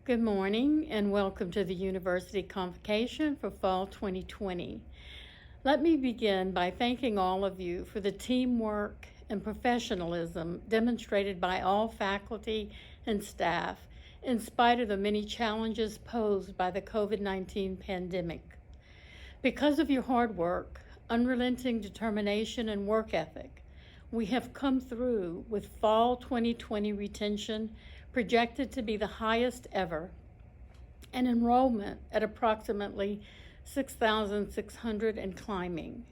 Good morning and welcome to the University Convocation for Fall 2020. Let me begin by thanking all of you for the teamwork and professionalism demonstrated by all faculty and staff in spite of the many challenges posed by the COVID-19 pandemic. Because of your hard work, unrelenting determination, and work ethic, we have come through with Fall 2020 retention projected to be the highest ever, and enrollment at approximately 6,600 and climbing.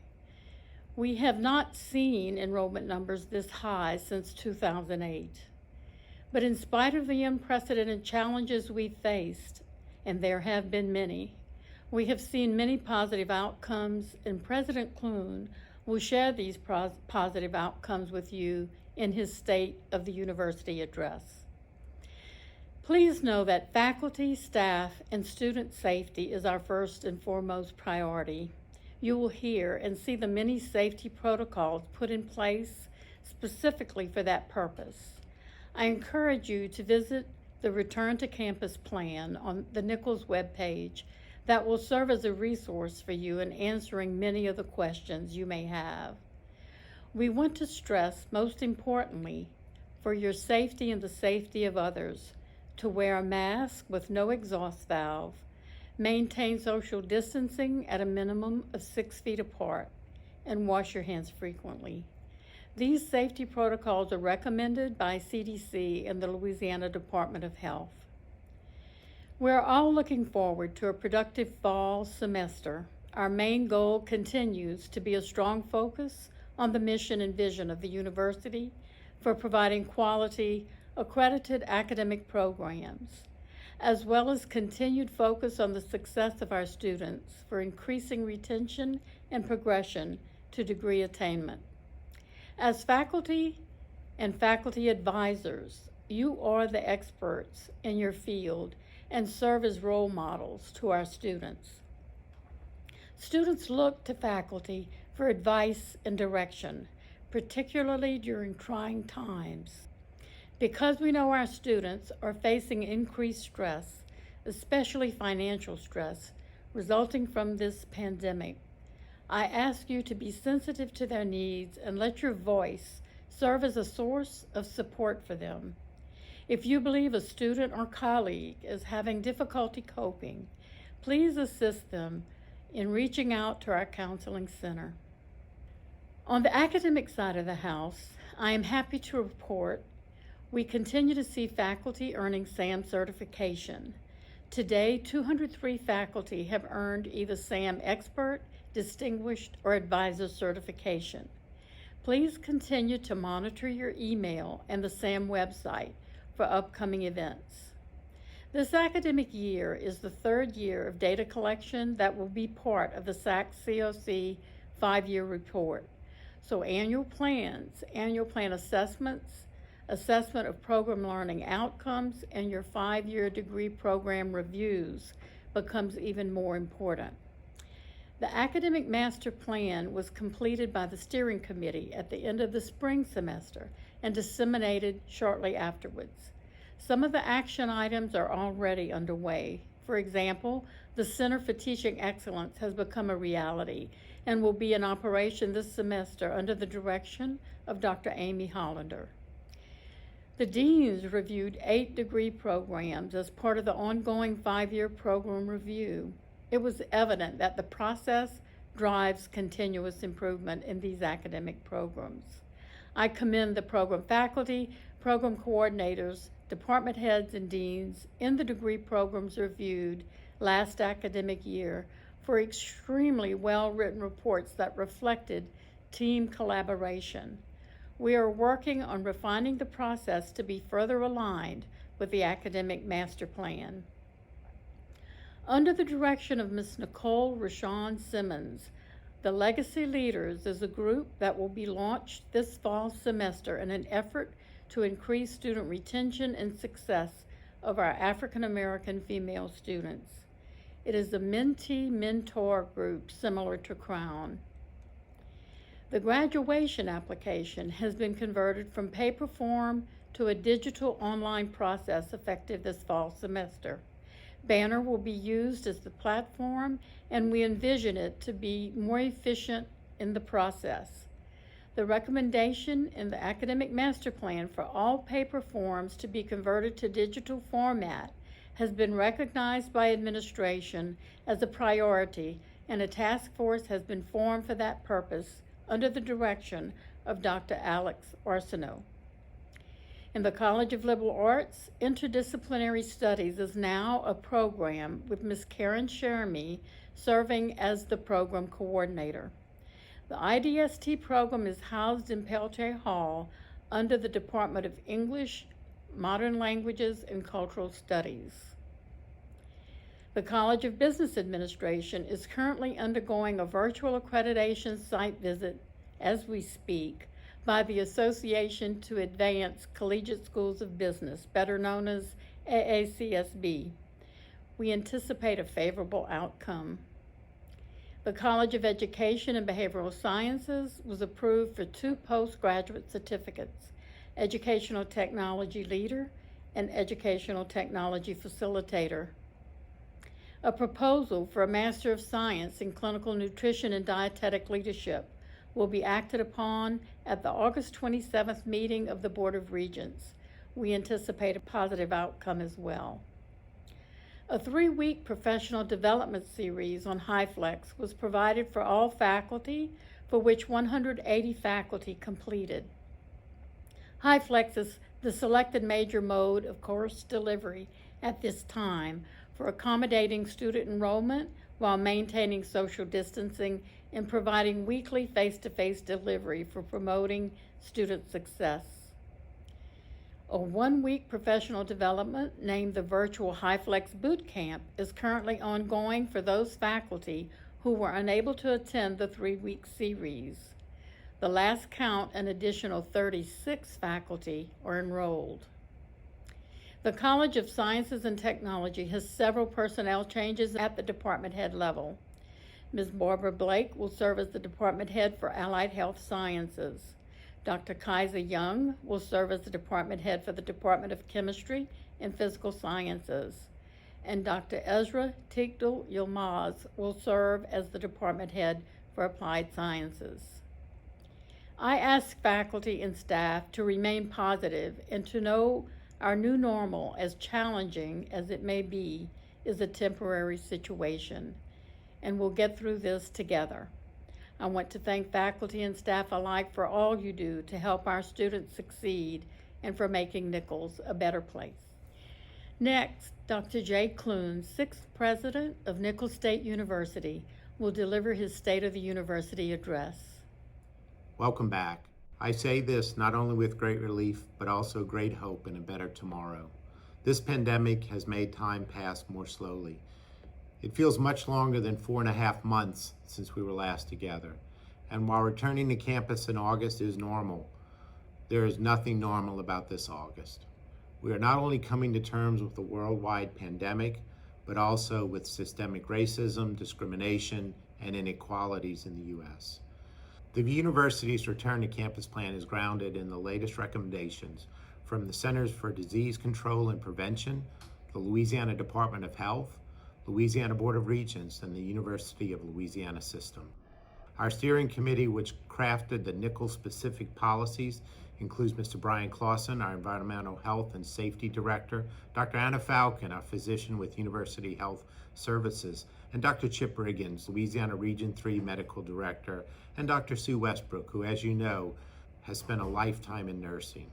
We have not seen enrollment numbers this high since 2008. But in spite of the unprecedented challenges we faced, and there have been many, we have seen many positive outcomes, and President Clune will share these positive outcomes with you in his State of the University address. Please know that faculty, staff, and student safety is our first and foremost priority. You will hear and see the many safety protocols put in place specifically for that purpose. I encourage you to visit the Return to Campus plan on the Nicholls webpage that will serve as a resource for you in answering many of the questions you may have. We want to stress, most importantly, for your safety and the safety of others, to wear a mask with no exhaust valve, maintain social distancing at a minimum of 6 feet apart, and wash your hands frequently. These safety protocols are recommended by CDC and the Louisiana Department of Health. We're all looking forward to a productive fall semester. Our main goal continues to be a strong focus on the mission and vision of the university for providing quality, accredited academic programs, as well as continued focus on the success of our students for increasing retention and progression to degree attainment. As faculty and faculty advisors, you are the experts in your field and serve as role models to our students. Students look to faculty for advice and direction, particularly during trying times. Because we know our students are facing increased stress, especially financial stress, resulting from this pandemic, I ask you to be sensitive to their needs and let your voice serve as a source of support for them. If you believe a student or colleague is having difficulty coping, please assist them in reaching out to our counseling center. On the academic side of the house, I am happy to report we continue to see faculty earning SAM certification. Today, 203 faculty have earned either SAM Expert, Distinguished, or Advisor certification. Please continue to monitor your email and the SAM website for upcoming events. This academic year is the third year of data collection that will be part of the SACSCOC 5-year report. So annual plan assessments, assessment of program learning outcomes, and your 5-year degree program reviews becomes even more important. The academic master plan was completed by the steering committee at the end of the spring semester and disseminated shortly afterwards. Some of the action items are already underway. For example, the Center for Teaching Excellence has become a reality and will be in operation this semester under the direction of Dr. Amy Hollander. The deans reviewed 8 degree programs as part of the ongoing 5-year program review. It was evident that the process drives continuous improvement in these academic programs. I commend the program faculty, program coordinators, department heads, and deans in the degree programs reviewed last academic year for extremely well-written reports that reflected team collaboration. We are working on refining the process to be further aligned with the academic master plan. Under the direction of Ms. Nicole Rashawn Simmons, the Legacy Leaders is a group that will be launched this fall semester in an effort to increase student retention and success of our African American female students. It is a mentee-mentor group similar to Crown. The graduation application has been converted from paper form to a digital online process effective this fall semester. Banner will be used as the platform, and we envision it to be more efficient in the process. The recommendation in the academic master plan for all paper forms to be converted to digital format has been recognized by administration as a priority, and a task force has been formed for that purpose under the direction of Dr. Alex Arsenault. In the College of Liberal Arts, Interdisciplinary Studies is now a program with Ms. Karen Sheremy serving as the program coordinator. The IDST program is housed in Peltier Hall under the Department of English, Modern Languages, and Cultural Studies. The College of Business Administration is currently undergoing a virtual accreditation site visit as we speak by the Association to Advance Collegiate Schools of Business, better known as AACSB. We anticipate a favorable outcome. The College of Education and Behavioral Sciences was approved for 2 postgraduate certificates, Educational Technology Leader and Educational Technology Facilitator. A proposal for a Master of Science in Clinical Nutrition and Dietetic Leadership will be acted upon at the August 27th meeting of the Board of Regents. We anticipate a positive outcome as well. A 3-week professional development series on HyFlex was provided for all faculty, for which 180 faculty completed. HyFlex is the selected major mode of course delivery at this time for accommodating student enrollment while maintaining social distancing and providing weekly face-to-face delivery for promoting student success. A 1-week professional development named the Virtual HyFlex Boot Camp is currently ongoing for those faculty who were unable to attend the 3-week series. The last count, an additional 36 faculty are enrolled. The College of Sciences and Technology has several personnel changes at the department head level. Ms. Barbara Blake will serve as the department head for Allied Health Sciences. Dr. Kaiser Young will serve as the department head for the Department of Chemistry and Physical Sciences. And Dr. Ezra Tigdal Yilmaz will serve as the department head for Applied Sciences. I ask faculty and staff to remain positive and to know our new normal, as challenging as it may be, is a temporary situation, and we'll get through this together. I want to thank faculty and staff alike for all you do to help our students succeed and for making Nicholls a better place. Next, Dr. Jay Clune, 6th President of Nicholls State University, will deliver his State of the University address. Welcome back. I say this not only with great relief, but also great hope in a better tomorrow. This pandemic has made time pass more slowly. It feels much longer than 4.5 months since we were last together. And while returning to campus in August is normal, there is nothing normal about this August. We are not only coming to terms with the worldwide pandemic, but also with systemic racism, discrimination, and inequalities in the U.S. The university's return to campus plan is grounded in the latest recommendations from the Centers for Disease Control and Prevention, the Louisiana Department of Health, Louisiana Board of Regents, and the University of Louisiana System. Our steering committee, which crafted the Nicholls-specific policies, includes Mr. Brian Clausen, our Environmental Health and Safety Director, Dr. Anna Falcon, our physician with University Health Services, and Dr. Chip Riggins, Louisiana Region 3 Medical Director, and Dr. Sue Westbrook, who, as you know, has spent a lifetime in nursing.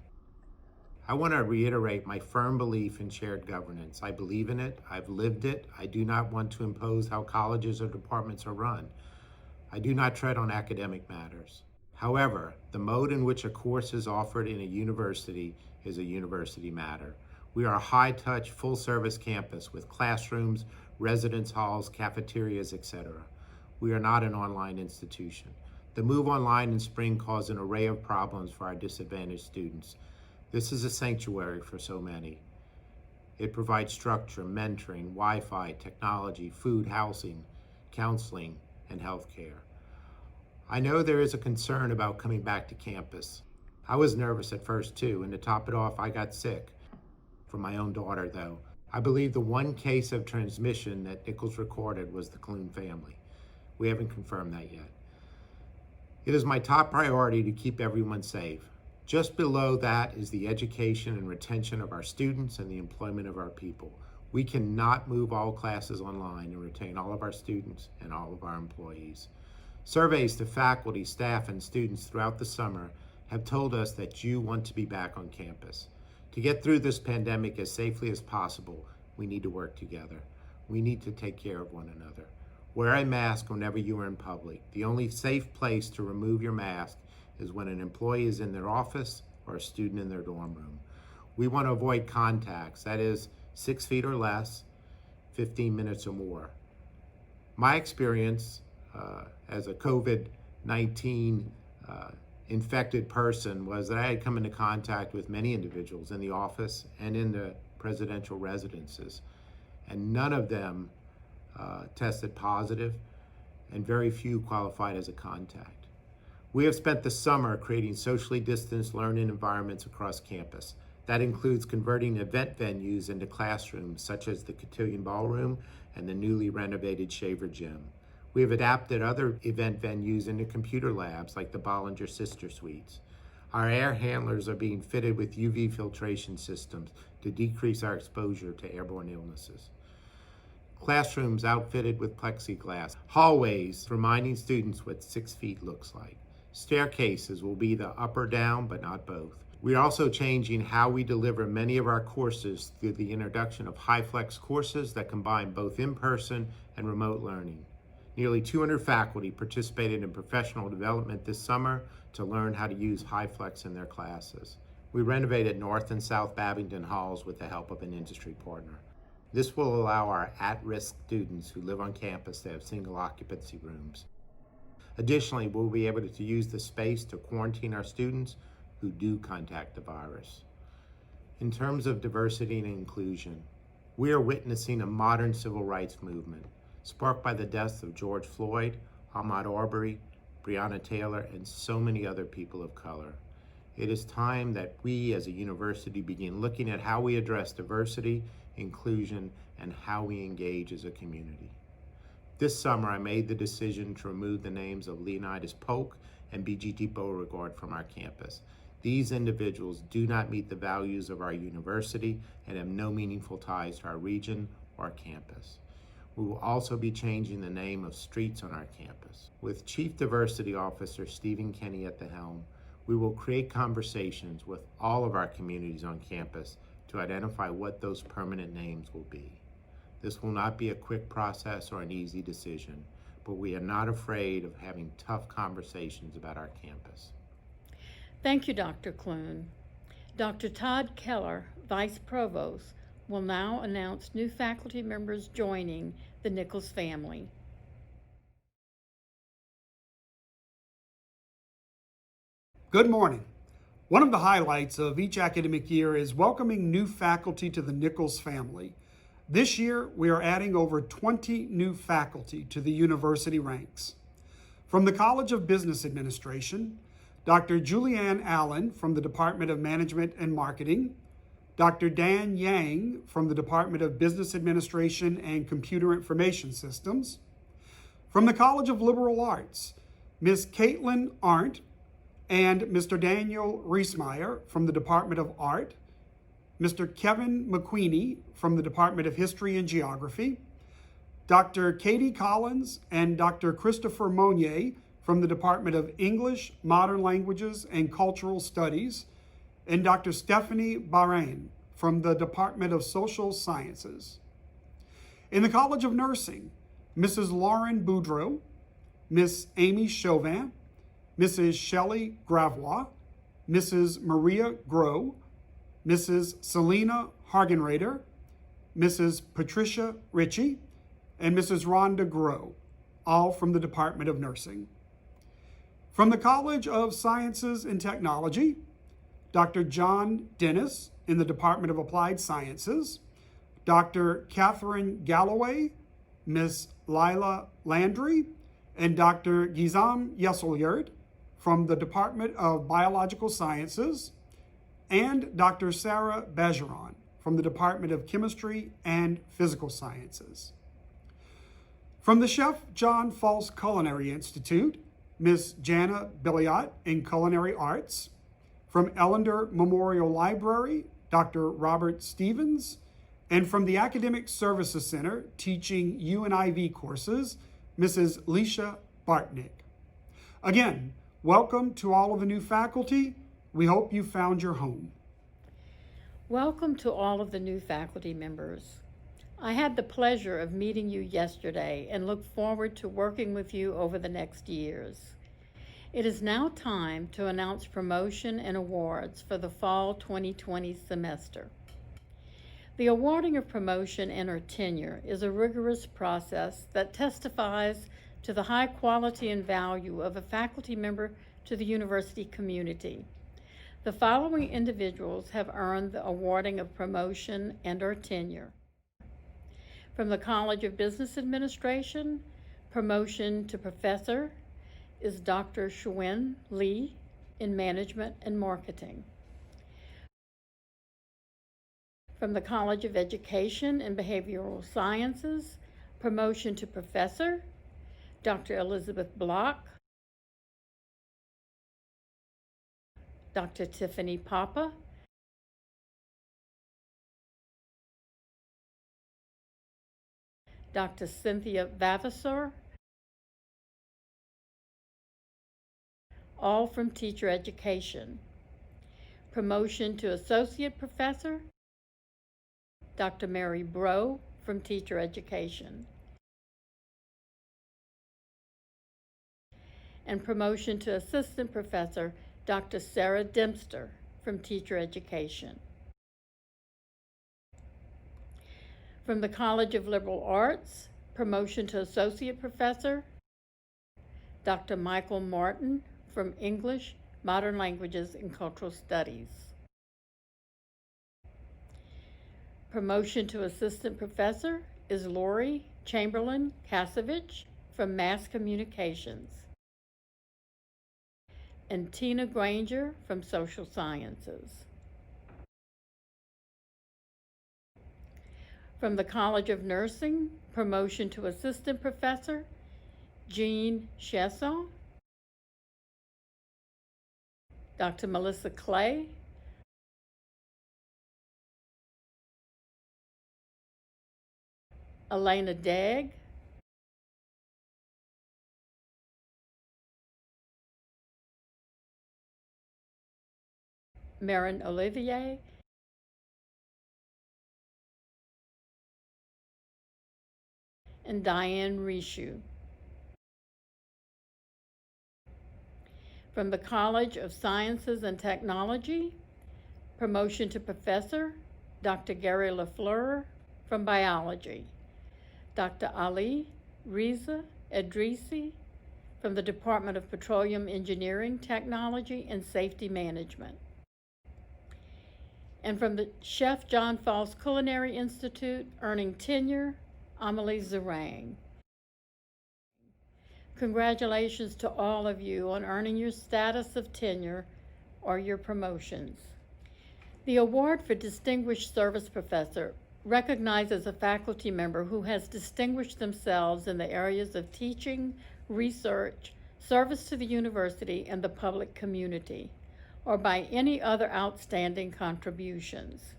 I want to reiterate my firm belief in shared governance. I believe in it. I've lived it. I do not want to impose how colleges or departments are run. I do not tread on academic matters. However, the mode in which a course is offered in a university is a university matter. We are a high-touch, full-service campus with classrooms, residence halls, cafeterias, etc. We are not an online institution. The move online in spring caused an array of problems for our disadvantaged students. This is a sanctuary for so many. It provides structure, mentoring, Wi-Fi, technology, food, housing, counseling, and healthcare. I know there is a concern about coming back to campus. I was nervous at first too, and to top it off, I got sick. For my own daughter, though, I believe the one case of transmission that Nicholls recorded was the Clune family. We haven't confirmed that yet. It is my top priority to keep everyone safe. Just below that is the education and retention of our students and the employment of our people. We cannot move all classes online and retain all of our students and all of our employees. Surveys to faculty, staff, and students throughout the summer have told us that you want to be back on campus. To get through this pandemic as safely as possible, we need to work together. We need to take care of one another. Wear a mask whenever you are in public. The only safe place to remove your mask is when an employee is in their office or a student in their dorm room. We want to avoid contacts, that is 6 feet or less, 15 minutes or more. My experience as a COVID-19 infected person was that I had come into contact with many individuals in the office and in the presidential residences, and none of them tested positive, and very few qualified as a contact. We have spent the summer creating socially distanced learning environments across campus. That includes converting event venues into classrooms, such as the Cotillion Ballroom and the newly renovated Shaver Gym. We have adapted other event venues into computer labs, like the Bollinger Sister Suites. Our air handlers are being fitted with UV filtration systems to decrease our exposure to airborne illnesses. Classrooms outfitted with plexiglass. Hallways reminding students what 6 feet looks like. Staircases will be the up or down, but not both. We are also changing how we deliver many of our courses through the introduction of HighFlex courses that combine both in-person and remote learning. Nearly 200 faculty participated in professional development this summer to learn how to use HighFlex in their classes. We renovated North and South Babington halls with the help of an industry partner. This will allow our at-risk students who live on campus to have single occupancy rooms. Additionally, we'll be able to use the space to quarantine our students who do contact the virus. In terms of diversity and inclusion, we are witnessing a modern civil rights movement sparked by the deaths of George Floyd, Ahmaud Arbery, Breonna Taylor, and so many other people of color. It is time that we as a university begin looking at how we address diversity, inclusion, and how we engage as a community. This summer, I made the decision to remove the names of Leonidas Polk and BGT Beauregard from our campus. These individuals do not meet the values of our university and have no meaningful ties to our region or our campus. We will also be changing the name of streets on our campus. With Chief Diversity Officer Stephen Kenny at the helm, we will create conversations with all of our communities on campus to identify what those permanent names will be. This will not be a quick process or an easy decision, but we are not afraid of having tough conversations about our campus. Thank you, Dr. Clune. Dr. Todd Keller, Vice Provost, will now announce new faculty members joining the Nicholls family. Good morning. One of the highlights of each academic year is welcoming new faculty to the Nicholls family. This year, we are adding over 20 new faculty to the university ranks. From the College of Business Administration, Dr. Julianne Allen from the Department of Management and Marketing, Dr. Dan Yang from the Department of Business Administration and Computer Information Systems. From the College of Liberal Arts, Ms. Caitlin Arndt and Mr. Daniel Reesmeyer from the Department of Art, Mr. Kevin McQueenie from the Department of History and Geography, Dr. Katie Collins and Dr. Christopher Monnier from the Department of English, Modern Languages, and Cultural Studies, and Dr. Stephanie Bahrain from the Department of Social Sciences. In the College of Nursing, Mrs. Lauren Boudreau, Miss Amy Chauvin, Mrs. Shelley Gravois, Mrs. Maria Groh, Mrs. Selena Hargenrader, Mrs. Patricia Ritchie, and Mrs. Rhonda Groh, all from the Department of Nursing. From the College of Sciences and Technology, Dr. John Dennis in the Department of Applied Sciences, Dr. Catherine Galloway, Ms. Lila Landry, and Dr. Gizam Yeselyurt from the Department of Biological Sciences, and Dr. Sarah Bajaran from the Department of Chemistry and Physical Sciences. From the Chef John False Culinary Institute, Ms. Jana Billiot in Culinary Arts. From Ellender Memorial Library, Dr. Robert Stevens. And from the Academic Services Center, teaching UNIV courses, Mrs. Leisha Bartnick. Again, welcome to all of the new faculty. We hope you found your home. Welcome to all of the new faculty members. I had the pleasure of meeting you yesterday and look forward to working with you over the next years. It is now time to announce promotion and awards for the fall 2020 semester. The awarding of promotion and or tenure is a rigorous process that testifies to the high quality and value of a faculty member to the university community. The following individuals have earned the awarding of promotion and or tenure. From the College of Business Administration, promotion to professor is Dr. Xuan Li in Management and Marketing. From the College of Education and Behavioral Sciences, promotion to professor, Dr. Elizabeth Block, Dr. Tiffany Papa, Dr. Cynthia Vavasor, all from teacher education. Promotion to associate professor, Dr. Mary Bro from teacher education. And promotion to assistant professor, Dr. Sarah Dempster from teacher education. From the College of Liberal Arts, promotion to associate professor, Dr. Michael Martin from English, Modern Languages, and Cultural Studies. Promotion to assistant professor is Lori Chamberlain Kasevich from Mass Communications, and Tina Granger from Social Sciences. From the College of Nursing, promotion to assistant professor, Jean Chesson, Dr. Melissa Clay, Elena Dagg, Marin Olivier, and Diane Rishu. From the College of Sciences and Technology, promotion to professor, Dr. Gary LaFleur from Biology, Dr. Ali Riza Edrisi from the Department of Petroleum Engineering, Technology, and Safety Management. And from the Chef John False Culinary Institute, earning tenure, Amelie Zerang. Congratulations to all of you on earning your status of tenure or your promotions. The award for Distinguished Service Professor recognizes a faculty member who has distinguished themselves in the areas of teaching, research, service to the university and the public community, or by any other outstanding contributions.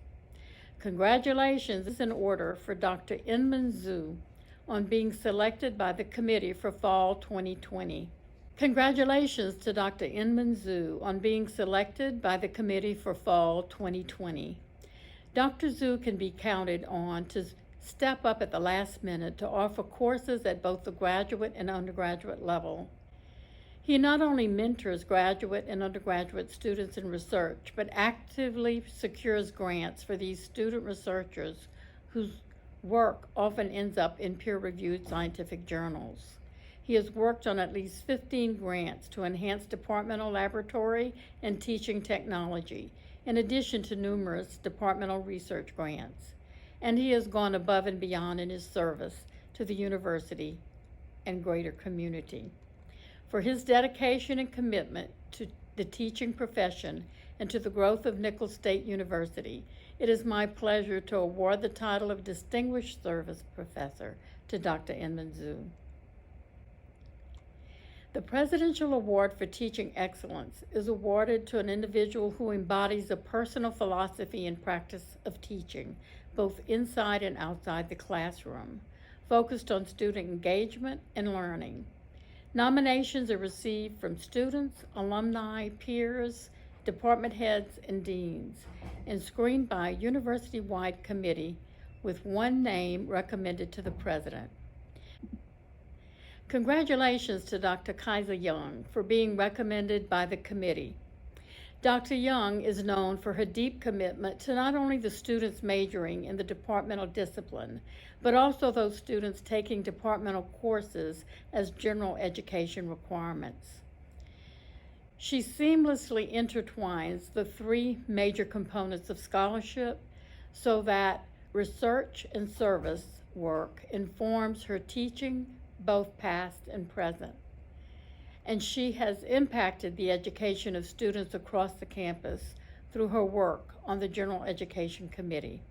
Congratulations is in order for Dr. Inman Zhu on being selected by the committee for fall 2020. Congratulations to Dr. Inman Zhu on being selected by the committee for fall 2020. Dr. Zhu can be counted on to step up at the last minute to offer courses at both the graduate and undergraduate level. He not only mentors graduate and undergraduate students in research, but actively secures grants for these student researchers whose work often ends up in peer-reviewed scientific journals. He has worked on at least 15 grants to enhance departmental laboratory and teaching technology, in addition to numerous departmental research grants. And he has gone above and beyond in his service to the university and greater community. For his dedication and commitment to the teaching profession and to the growth of Nicholls State University, it is my pleasure to award the title of Distinguished Service Professor to Dr. Inman Zhu. The Presidential Award for Teaching Excellence is awarded to an individual who embodies a personal philosophy and practice of teaching, both inside and outside the classroom, focused on student engagement and learning. Nominations are received from students, alumni, peers, department heads, and deans, and screened by a university-wide committee with one name recommended to the president. Congratulations to Dr. Kaiser Young for being recommended by the committee. Dr. Young is known for her deep commitment to not only the students majoring in the departmental discipline, but also those students taking departmental courses as general education requirements. She seamlessly intertwines the three major components of scholarship so that research and service work informs her teaching, both past and present. And she has impacted the education of students across the campus through her work on the General Education Committee.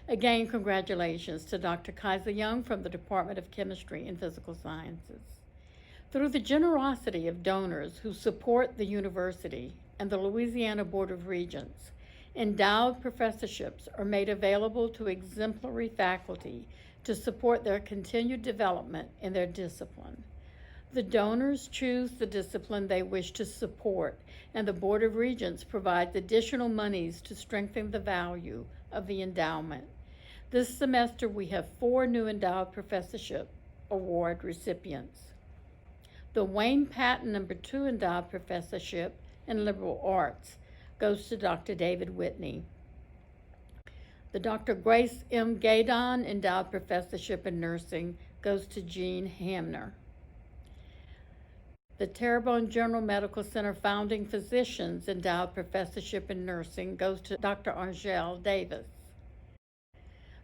Again, congratulations to Dr. Kaiser Young from the Department of Chemistry and Physical Sciences. Through the generosity of donors who support the university and the Louisiana Board of Regents, endowed professorships are made available to exemplary faculty to support their continued development in their discipline. The donors choose the discipline they wish to support, and the Board of Regents provides additional monies to strengthen the value of the endowment. This semester, we have 4 new endowed professorship award recipients. The Wayne Patton No. 2 endowed professorship in liberal arts goes to Dr. David Whitney. The Dr. Grace M. Gaydon endowed professorship in nursing goes to Jean Hamner. The Terrebonne General Medical Center founding physicians endowed professorship in nursing goes to Dr. Angele Davis.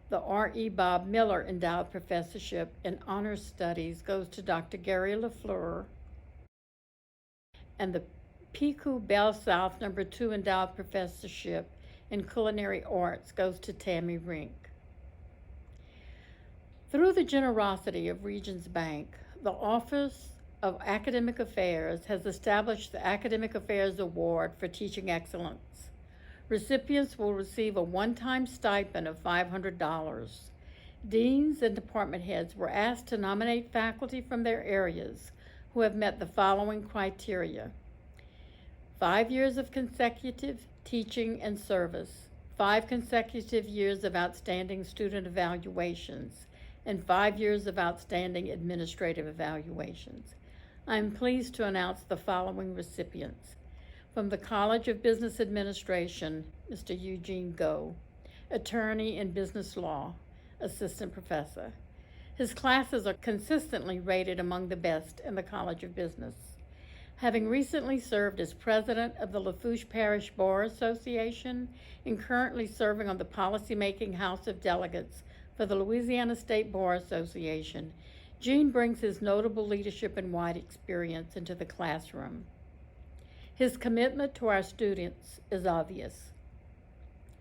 The R.E. Bob Miller endowed professorship in honors studies goes to Dr. Gary LaFleur. And the Pico Bell South No. 2 endowed professorship in culinary arts goes to Tammy Rink. Through the generosity of Regions Bank, the Office of Academic Affairs has established the Academic Affairs Award for Teaching Excellence. Recipients will receive a one-time stipend of $500. Deans and department heads were asked to nominate faculty from their areas who have met the following criteria: 5 years of consecutive teaching and service, 5 consecutive years of outstanding student evaluations, and 5 years of outstanding administrative evaluations. I am pleased to announce the following recipients. From the College of Business Administration, Mr. Eugene Go, attorney in business law, assistant professor. His classes are consistently rated among the best in the College of Business. Having recently served as president of the Lafourche Parish Bar Association and currently serving on the Policymaking House of Delegates for the Louisiana State Bar Association, Gene brings his notable leadership and wide experience into the classroom. His commitment to our students is obvious.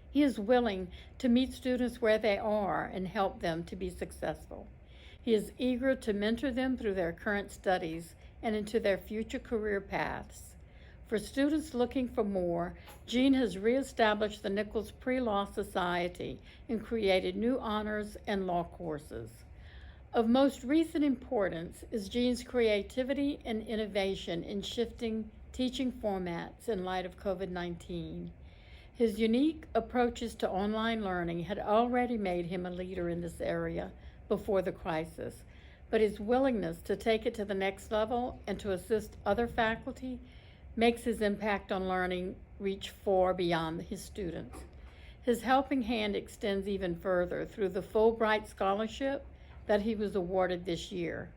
He is willing to meet students where they are and help them to be successful. He is eager to mentor them through their current studies and into their future career paths. For students looking for more, Gene has reestablished the Nicholls Pre-Law Society and created new honors and law courses. Of most recent importance is Gene's creativity and innovation in shifting teaching formats in light of COVID-19. His unique approaches to online learning had already made him a leader in this area before the crisis, but his willingness to take it to the next level and to assist other faculty makes his impact on learning reach far beyond his students. His helping hand extends even further through the Fulbright Scholarship that he was awarded this year.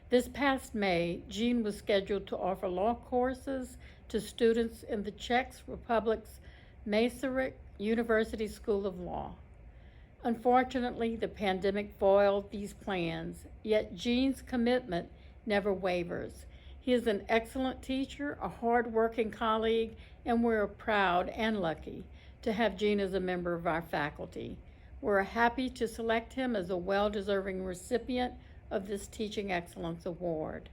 This past May, Gene was scheduled to offer law courses to students in the Czech Republic's Masaryk University School of Law. Unfortunately, the pandemic foiled these plans, yet Gene's commitment never wavers. He is an excellent teacher, a hard-working colleague, and we're proud and lucky to have Gene as a member of our faculty. We're happy to select him as a well-deserving recipient of this Teaching Excellence Award.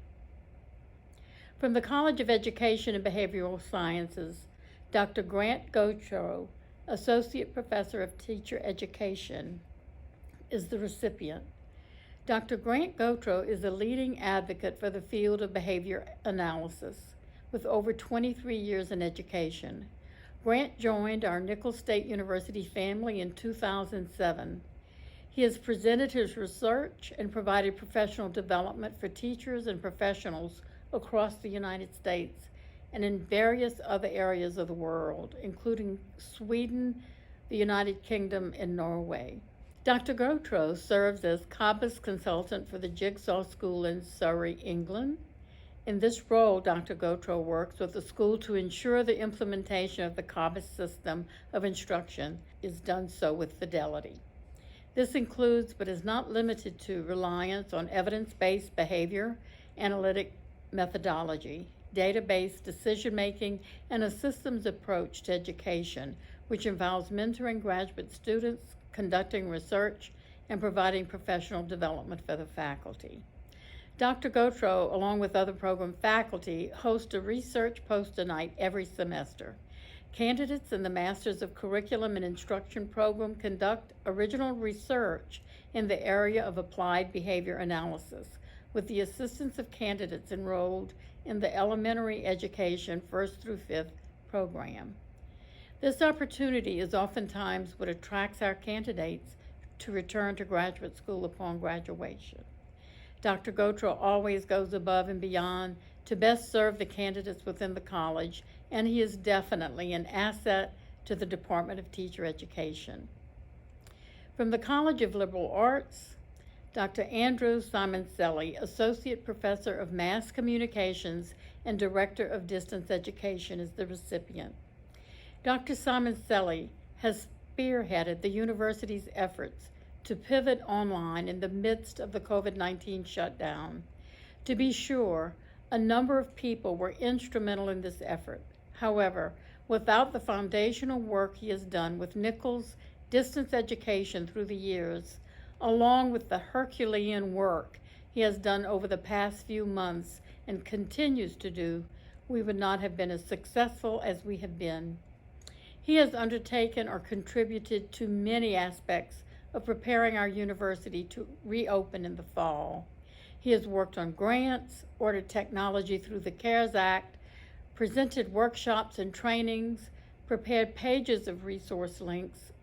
From the College of Education and Behavioral Sciences, Dr. Grant Gautreaux, Associate Professor of Teacher Education, is the recipient. Dr. Grant Gautreaux is a leading advocate for the field of behavior analysis with over 23 years in education. Grant joined our Nicholls State University family in 2007. He has presented his research and provided professional development for teachers and professionals across the United States and in various other areas of the world, including Sweden, the United Kingdom, and Norway. Dr. Gautreaux serves as CABAS consultant for the Jigsaw School in Surrey, England. In this role, Dr. Gautreaux works with the school to ensure the implementation of the CABAS system of instruction is done so with fidelity. This includes, but is not limited to, reliance on evidence-based behavior, analytic methodology, data-based decision-making, and a systems approach to education, which involves mentoring graduate students, conducting research, and providing professional development for the faculty. Dr. Gautreaux, along with other program faculty, hosts a research poster night every semester. Candidates in the Masters of Curriculum and Instruction program conduct original research in the area of applied behavior analysis with the assistance of candidates enrolled in the elementary education 1st through 5th program. This opportunity is oftentimes what attracts our candidates to return to graduate school upon graduation. Dr. Gautreaux always goes above and beyond to best serve the candidates within the college, and he is definitely an asset to the Department of Teacher Education. From the College of Liberal Arts, Dr. Andrew Simoncelli, Associate Professor of Mass Communications and Director of Distance Education, is the recipient. Dr. Simoncelli has spearheaded the university's efforts to pivot online in the midst of the COVID-19 shutdown. To be sure, a number of people were instrumental in this effort. However, without the foundational work he has done with Nicholls distance education through the years, along with the Herculean work he has done over the past few months and continues to do, we would not have been as successful as we have been. He has undertaken or contributed to many aspects of preparing our university to reopen in the fall. He has worked on grants, ordered technology through the CARES Act, presented workshops and trainings, prepared pages of resource links,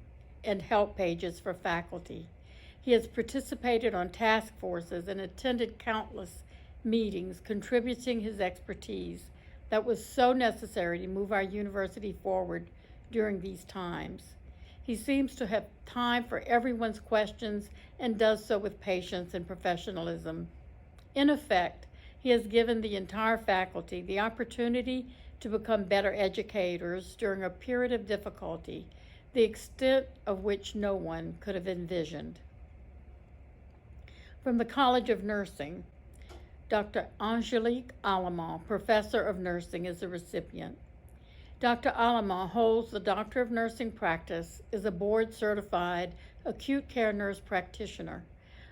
and help pages for faculty. He has participated on task forces and attended countless meetings, contributing his expertise that was so necessary to move our university forward during these times. He seems to have time for everyone's questions and does so with patience and professionalism. In effect, he has given the entire faculty the opportunity to become better educators during a period of difficulty, the extent of which no one could have envisioned. From the College of Nursing, Dr. Angelique Allemand, Professor of Nursing, is the recipient. Dr. Allemand holds the Doctor of Nursing Practice, is a board-certified acute care nurse practitioner,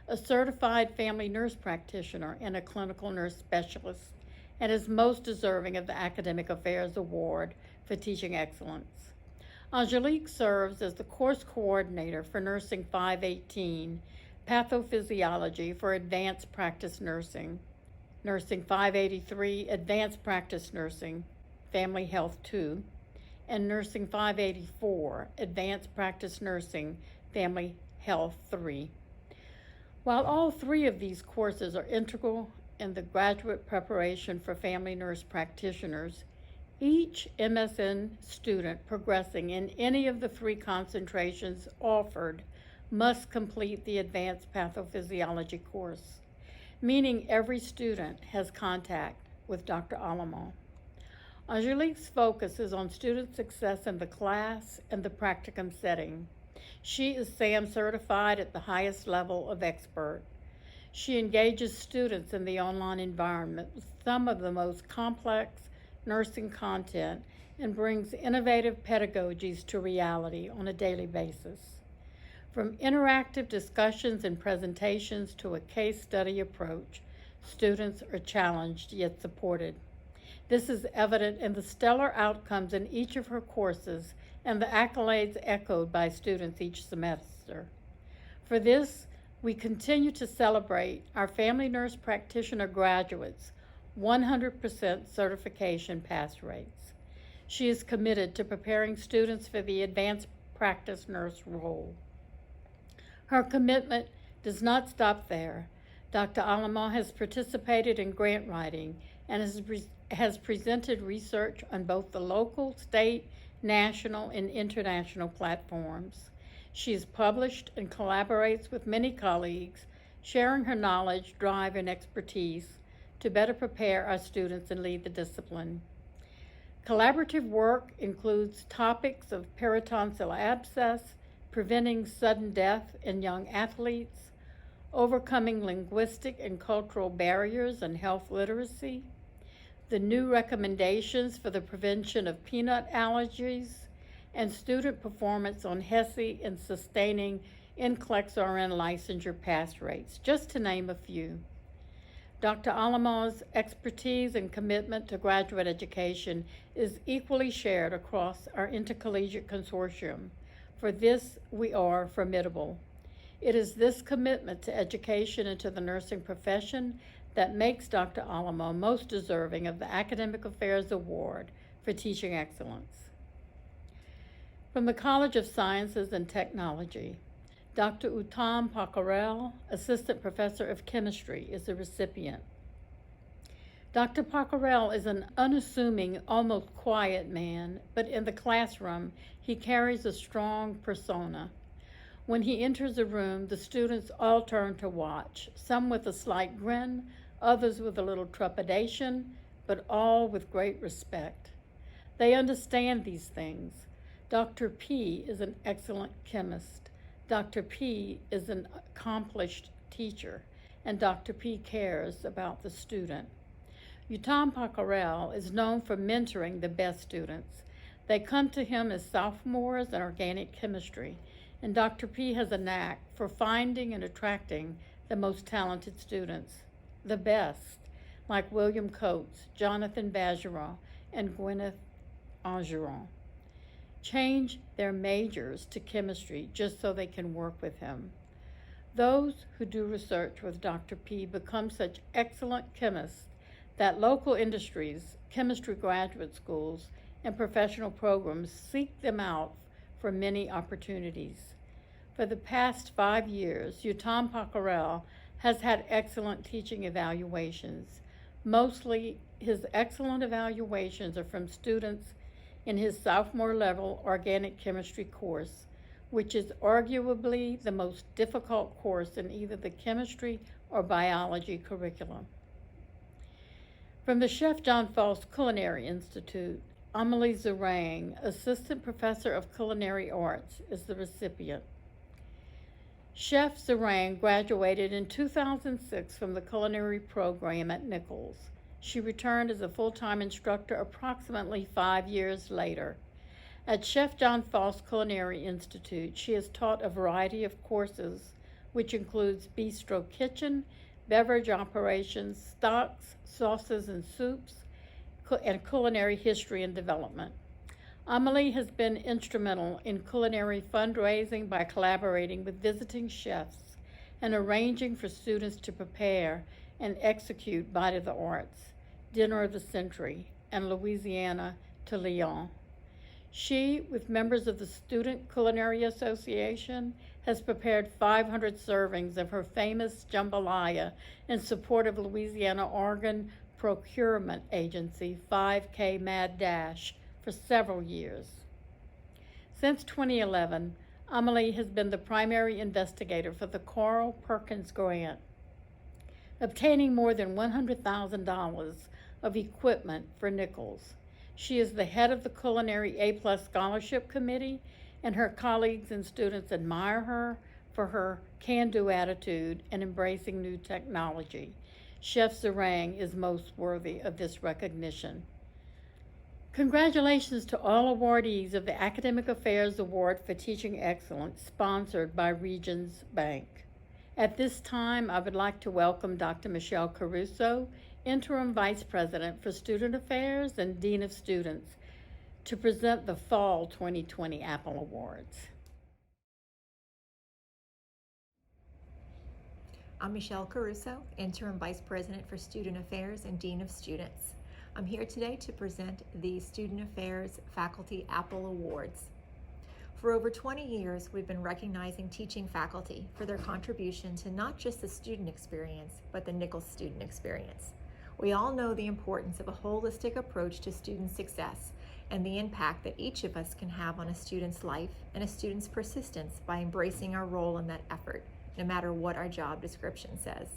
a certified family nurse practitioner, and a clinical nurse specialist, and is most deserving of the Academic Affairs Award for Teaching Excellence. Angelique serves as the course coordinator for Nursing 518, Pathophysiology for Advanced Practice Nursing, Nursing 583, Advanced Practice Nursing, Family Health 2, and Nursing 584, Advanced Practice Nursing, Family Health 3. While all three of these courses are integral in the graduate preparation for family nurse practitioners, each MSN student progressing in any of the three concentrations offered must complete the Advanced Pathophysiology course, meaning every student has contact with Dr. Allemand. Angelique's focus is on student success in the class and the practicum setting. She is SAM certified at the highest level of expert. She engages students in the online environment with some of the most complex nursing content and brings innovative pedagogies to reality on a daily basis. From interactive discussions and presentations to a case study approach, students are challenged yet supported. This is evident in the stellar outcomes in each of her courses and the accolades echoed by students each semester. For this, we continue to celebrate our family nurse practitioner graduates' 100% certification pass rates. She is committed to preparing students for the advanced practice nurse role. Her commitment does not stop there. Dr. Alamo has participated in grant writing and has presented research on both the local, state, national, and international platforms. She is published and collaborates with many colleagues, sharing her knowledge, drive, and expertise to better prepare our students and lead the discipline. Collaborative work includes topics of peritonsil abscess, preventing sudden death in young athletes, overcoming linguistic and cultural barriers and health literacy, the new recommendations for the prevention of peanut allergies, and student performance on HESI and sustaining NCLEX RN licensure pass rates, just to name a few. Dr. Alamo's expertise and commitment to graduate education is equally shared across our intercollegiate consortium. For this, we are formidable. It is this commitment to education and to the nursing profession that makes Dr. Alamo most deserving of the Academic Affairs Award for Teaching Excellence. From the College of Sciences and Technology, Dr. Uttam Pokharel, Assistant Professor of Chemistry, is the recipient. Dr. Pokharel is an unassuming, almost quiet man, but in the classroom, he carries a strong persona. When he enters a room, the students all turn to watch, some with a slight grin, others with a little trepidation, but all with great respect. They understand these things. Dr. P is an excellent chemist. Dr. P is an accomplished teacher, and Dr. P cares about the student. Uttam Pokharel is known for mentoring the best students. They come to him as sophomores in organic chemistry, and Dr. P has a knack for finding and attracting the most talented students, the best, like William Coates, Jonathan Bergeron, and Gwyneth Augeron. Change their majors to chemistry just so they can work with him. Those who do research with Dr. P become such excellent chemists that local industries, chemistry graduate schools, and professional programs seek them out for many opportunities. For the past 5 years, Uttam Pokharel has had excellent teaching evaluations. Mostly, his excellent evaluations are from students in his sophomore level organic chemistry course, which is arguably the most difficult course in either the chemistry or biology curriculum. From the Chef John Foss Culinary Institute, Amelie Zerang, Assistant Professor of Culinary Arts, is the recipient. Chef Zerang graduated in 2006 from the culinary program at Nicholls. She returned as a full-time instructor approximately 5 years later. At Chef John Foss Culinary Institute, she has taught a variety of courses, which includes bistro kitchen, beverage operations, stocks, sauces and soups, and culinary history and development. Amelie has been instrumental in culinary fundraising by collaborating with visiting chefs and arranging for students to prepare and execute Bite of the Arts, Dinner of the Century, and Louisiana to Lyon. She, with members of the Student Culinary Association, has prepared 500 servings of her famous jambalaya in support of Louisiana Organ Procurement Agency 5K Mad Dash for several years. Since 2011, Amelie has been the primary investigator for the Carl Perkins Grant, obtaining more than $100,000 of equipment for Nicholls. She is the head of the Culinary A+ Scholarship Committee, and her colleagues and students admire her for her can-do attitude and embracing new technology. Chef Zarang is most worthy of this recognition. Congratulations to all awardees of the Academic Affairs Award for Teaching Excellence, sponsored by Regions Bank. At this time, I would like to welcome Dr. Michelle Caruso, Interim Vice President for Student Affairs and Dean of Students, to present the Fall 2020 Apple Awards. I'm Michelle Caruso, Interim Vice President for Student Affairs and Dean of Students. I'm here today to present the Student Affairs Faculty Apple Awards. For over 20 years, we've been recognizing teaching faculty for their contribution to not just the student experience, but the Nicholls student experience. We all know the importance of a holistic approach to student success and the impact that each of us can have on a student's life and a student's persistence by embracing our role in that effort, no matter what our job description says.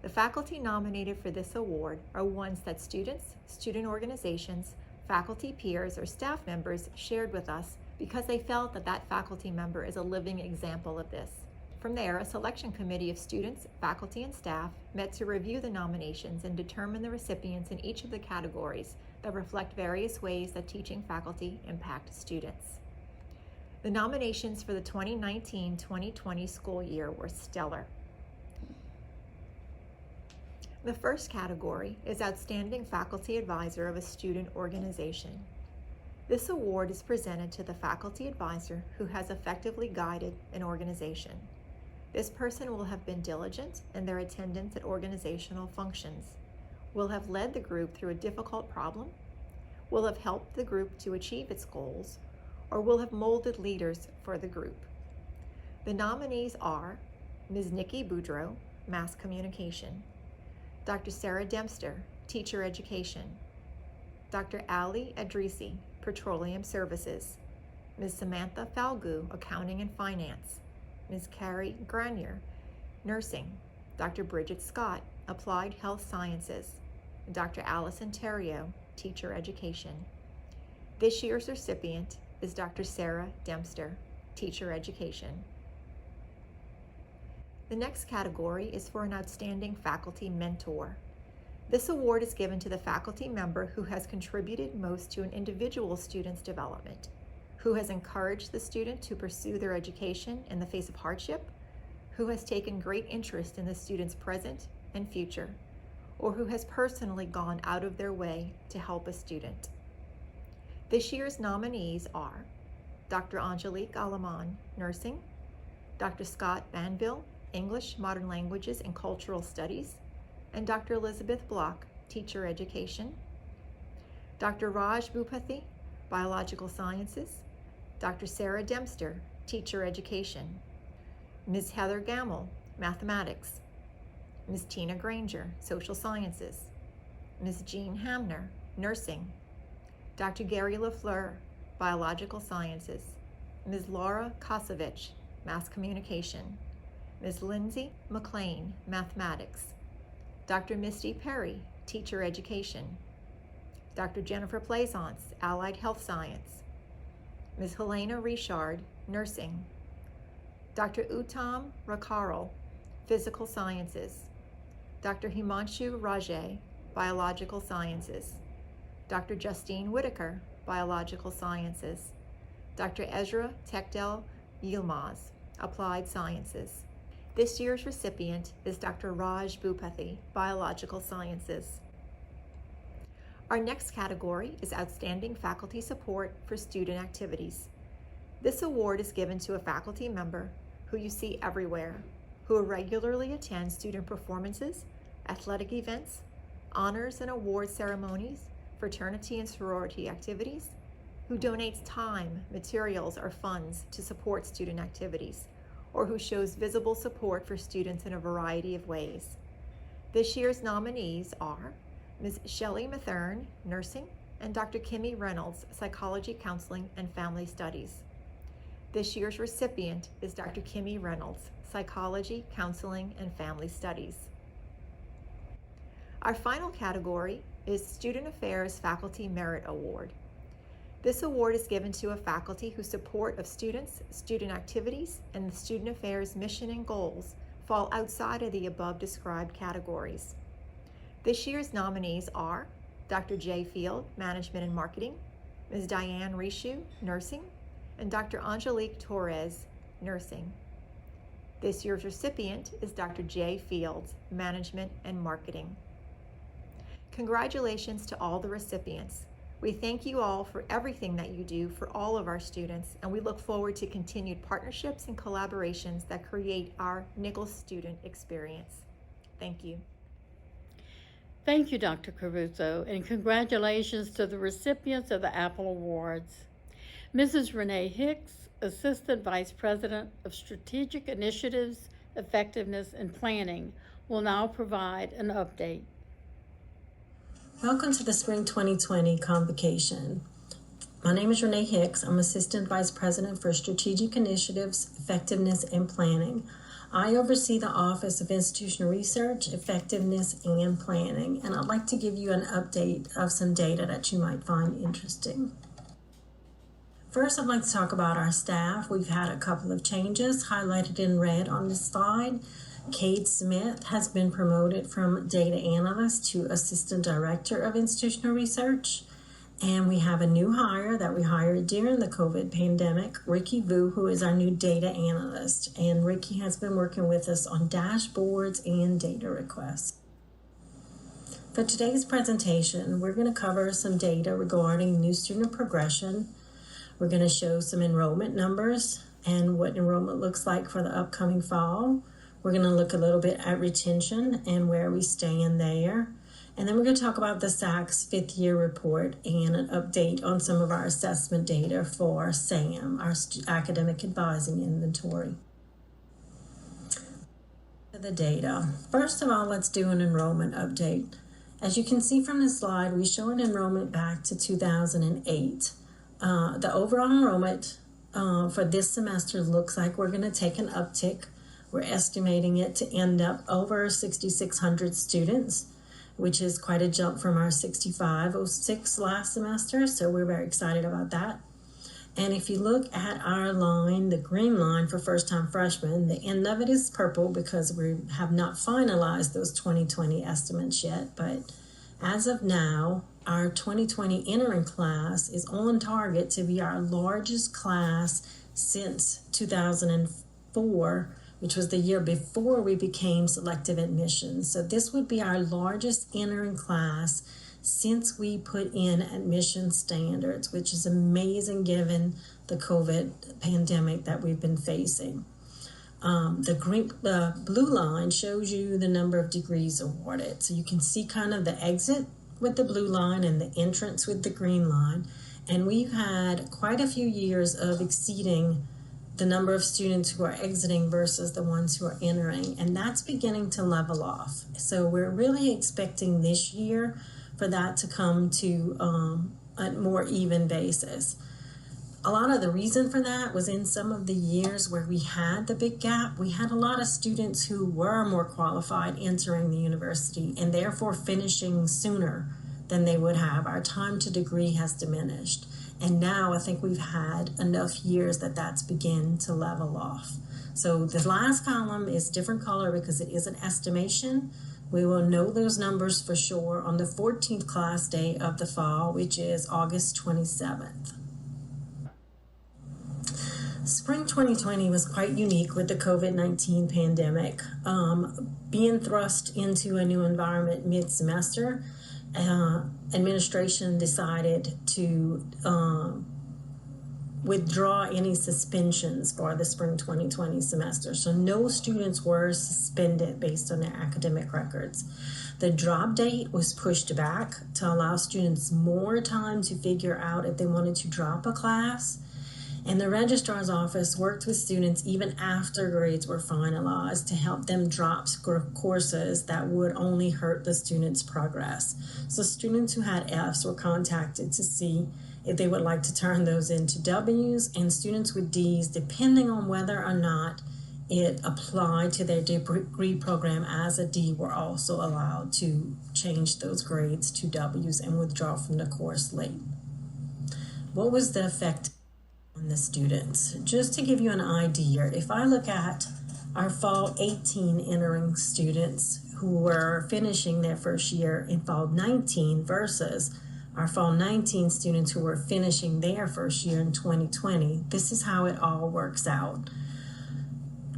The faculty nominated for this award are ones that students, student organizations, faculty peers, or staff members shared with us because they felt that that faculty member is a living example of this. From there, a selection committee of students, faculty, and staff met to review the nominations and determine the recipients in each of the categories that reflect various ways that teaching faculty impact students. The nominations for the 2019-2020 school year were stellar. The first category is Outstanding Faculty Advisor of a Student Organization. This award is presented to the faculty advisor who has effectively guided an organization. This person will have been diligent in their attendance at organizational functions, will have led the group through a difficult problem, will have helped the group to achieve its goals, or will have molded leaders for the group. The nominees are Ms. Nikki Boudreau, Mass Communication, Dr. Sarah Dempster, Teacher Education, Dr. Ali Adrisi, Petroleum Services, Ms. Samantha Falgu, Accounting and Finance, Ms. Carrie Granier, Nursing, Dr. Bridget Scott, Applied Health Sciences, and Dr. Allison Terrio, Teacher Education. This year's recipient is Dr. Sarah Dempster, Teacher Education. The next category is for an Outstanding Faculty Mentor. This award is given to the faculty member who has contributed most to an individual student's development, who has encouraged the student to pursue their education in the face of hardship, who has taken great interest in the student's present and future, or who has personally gone out of their way to help a student. This year's nominees are Dr. Angelique Alaman, Nursing, Dr. Scott Banville, English, Modern Languages, and Cultural Studies, and Dr. Elizabeth Block, Teacher Education, Dr. Raj Bhupathi, Biological Sciences, Dr. Sarah Dempster, Teacher Education, Ms. Heather Gamble, Mathematics, Ms. Tina Granger, Social Sciences, Ms. Jean Hamner, Nursing, Dr. Gary LaFleur, Biological Sciences, Ms. Laura Kosovich, Mass Communication, Ms. Lindsay McLean, Mathematics, Dr. Misty Perry, Teacher Education, Dr. Jennifer Plaisance, Allied Health Science, Ms. Helena Richard, Nursing, Dr. Uttam Rakaral, Physical Sciences, Dr. Himanshu Rajay, Biological Sciences, Dr. Justine Whitaker, Biological Sciences, Dr. Ezra Tekdel Yilmaz, Applied Sciences. This year's recipient is Dr. Raj Bhupathi, Biological Sciences. Our next category is Outstanding Faculty Support for Student Activities. This award is given to a faculty member who you see everywhere, who regularly attends student performances, athletic events, honors and award ceremonies, fraternity and sorority activities, who donates time, materials, or funds to support student activities, or who shows visible support for students in a variety of ways. This year's nominees are Ms. Shelley Mathern, Nursing, and Dr. Kimmy Reynolds, Psychology, Counseling, and Family Studies. This year's recipient is Dr. Kimmy Reynolds, Psychology, Counseling, and Family Studies. Our final category is Student Affairs Faculty Merit Award. This award is given to a faculty whose support of students, student activities, and the student affairs mission and goals fall outside of the above described categories. This year's nominees are Dr. Jay Field, Management and Marketing, Ms. Diane Rishu, Nursing, and Dr. Angelique Torres, Nursing. This year's recipient is Dr. Jay Fields, Management and Marketing. Congratulations to all the recipients. We thank you all for everything that you do for all of our students, and we look forward to continued partnerships and collaborations that create our Nicholls student experience. Thank you. Thank you, Dr. Caruso, and congratulations to the recipients of the Apple Awards. Mrs. Renee Hicks, Assistant Vice President of Strategic Initiatives, Effectiveness, and Planning, will now provide an update. Welcome to the Spring 2020 Convocation. My name is Renee Hicks. I'm Assistant Vice President for Strategic Initiatives, Effectiveness, and Planning. I oversee the Office of Institutional Research, Effectiveness, and Planning, and I'd like to give you an update of some data that you might find interesting. First, I'd like to talk about our staff. We've had a couple of changes highlighted in red on this slide. Kate Smith has been promoted from Data Analyst to Assistant Director of Institutional Research. And we have a new hire that we hired during the COVID pandemic, Ricky Vu, who is our new Data Analyst. And Ricky has been working with us on dashboards and data requests. For today's presentation, we're going to cover some data regarding new student progression. We're going to show some enrollment numbers and what enrollment looks like for the upcoming fall. We're going to look a little bit at retention and where we stand there. And then we're going to talk about the SACS fifth year report and an update on some of our assessment data for SAM, our academic advising inventory. The data. First of all, let's do an enrollment update. As you can see from the slide, we show an enrollment back to 2008. The overall enrollment for this semester looks like we're going to take an uptick. We're estimating it to end up over 6,600 students, which is quite a jump from our 6,506 last semester, so we're very excited about that. And if you look at our line, the green line for first-time freshmen, the end of it is purple because we have not finalized those 2020 estimates yet, but as of now, our 2020 entering class is on target to be our largest class since 2004, which was the year before we became selective admissions. So this would be our largest entering class since we put in admission standards, which is amazing given the COVID pandemic that we've been facing. The blue line shows you the number of degrees awarded. So you can see kind of the exit with the blue line and the entrance with the green line. And we've had quite a few years of exceeding the number of students who are exiting versus the ones who are entering, and that's beginning to level off. So we're really expecting this year for that to come to a more even basis. A lot of the reason for that was in some of the years where we had the big gap, we had a lot of students who were more qualified entering the university and therefore finishing sooner than they would have. Our time to degree has diminished. And now I think we've had enough years that that's begun to level off. So the last column is different color because it is an estimation. We will know those numbers for sure on the 14th class day of the fall, which is August 27th. Spring 2020 was quite unique with the COVID-19 pandemic. Being thrust into a new environment mid-semester, administration decided to withdraw any suspensions for the spring 2020 semester. So no students were suspended based on their academic records. The drop date was pushed back to allow students more time to figure out if they wanted to drop a class. And the registrar's office worked with students even after grades were finalized to help them drop courses that would only hurt the students' progress. So students who had Fs were contacted to see if they would like to turn those into Ws, and students with Ds, depending on whether or not it applied to their degree program as a D, were also allowed to change those grades to Ws and withdraw from the course late. What was the effect on the students? Just to give you an idea, if I look at our fall 18 entering students who were finishing their first year in fall 19 versus our fall 19 students who were finishing their first year in 2020, this is how it all works out.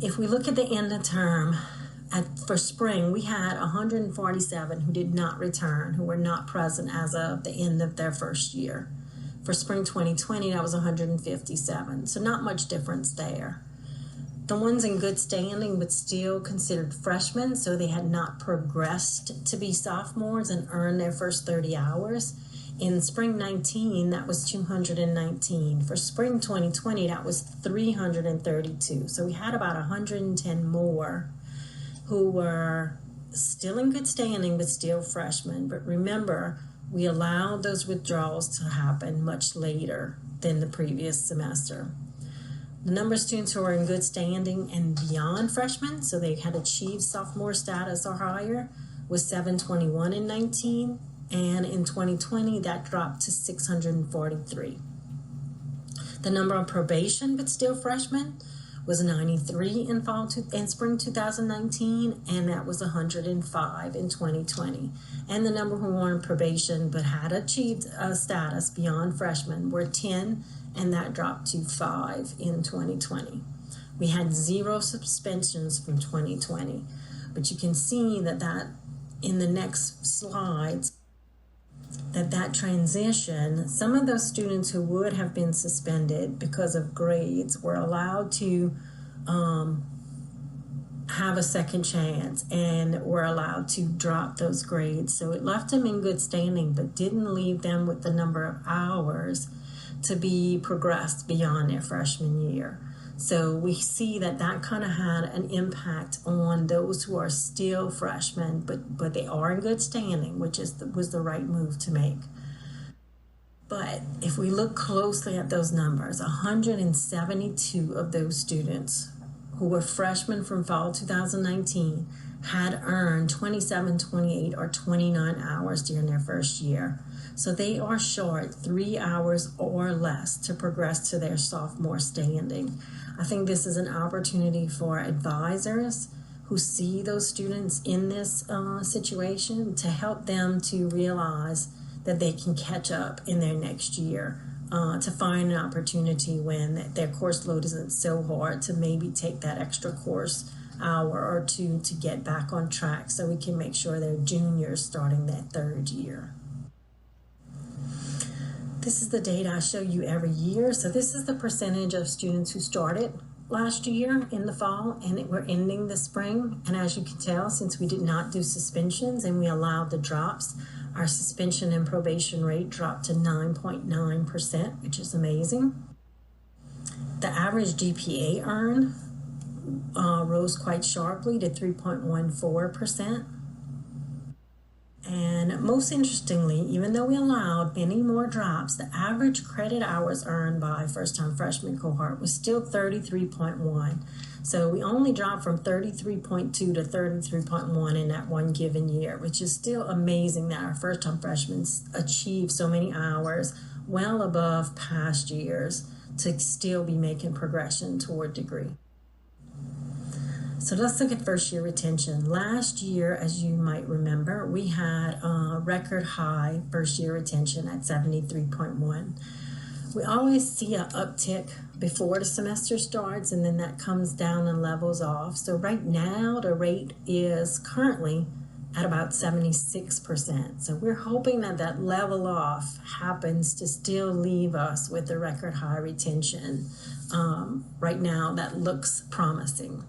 If we look at the end of term, for spring, we had 147 who did not return, who were not present as of the end of their first year. For spring 2020, that was 157, so not much difference there. The ones in good standing but still considered freshmen, so they had not progressed to be sophomores and earned their first 30 hours. In spring 19, that was 219. For spring 2020, that was 332. So we had about 110 more who were still in good standing but still freshmen. But remember, we allowed those withdrawals to happen much later than the previous semester. The number of students who are in good standing and beyond freshmen, so they had achieved sophomore status or higher, was 721 in 19, and in 2020 that dropped to 643. The number on probation but still freshmen was 93 in spring 2019, and that was 105 in 2020. And the number who were on probation but had achieved a status beyond freshmen were 10, and that dropped to 5 in 2020. We had 0 suspensions from 2020, but you can see that in the next slides, that transition, some of those students who would have been suspended because of grades were allowed to have a second chance and were allowed to drop those grades. So it left them in good standing, but didn't leave them with the number of hours to be progressed beyond their freshman year. So we see that kind of had an impact on those who are still freshmen, but they are in good standing, which was the right move to make. But if we look closely at those numbers, 172 of those students who were freshmen from fall 2019 had earned 27, 28, or 29 hours during their first year. So they are short 3 hours or less to progress to their sophomore standing. I think this is an opportunity for advisors who see those students in this situation to help them to realize that they can catch up in their next year, to find an opportunity when their course load isn't so hard to maybe take that extra course hour or two to get back on track so we can make sure they're juniors starting that third year. This is the data I show you every year. So this is the percentage of students who started last year in the fall and we're ending the spring. And as you can tell, since we did not do suspensions and we allowed the drops, our suspension and probation rate dropped to 9.9%, which is amazing. The average GPA earned rose quite sharply to 3.14%. And most interestingly, even though we allowed many more drops, the average credit hours earned by first-time freshman cohort was still 33.1. So we only dropped from 33.2 to 33.1 in that one given year, which is still amazing that our first-time freshmen achieved so many hours, well above past years, to still be making progression toward degree. So let's look at first year retention. Last year, as you might remember, we had a record high first year retention at 73.1. We always see an uptick before the semester starts, and then that comes down and levels off. So right now, the rate is currently at about 76%. So we're hoping that level off happens to still leave us with a record high retention. Right now, that looks promising.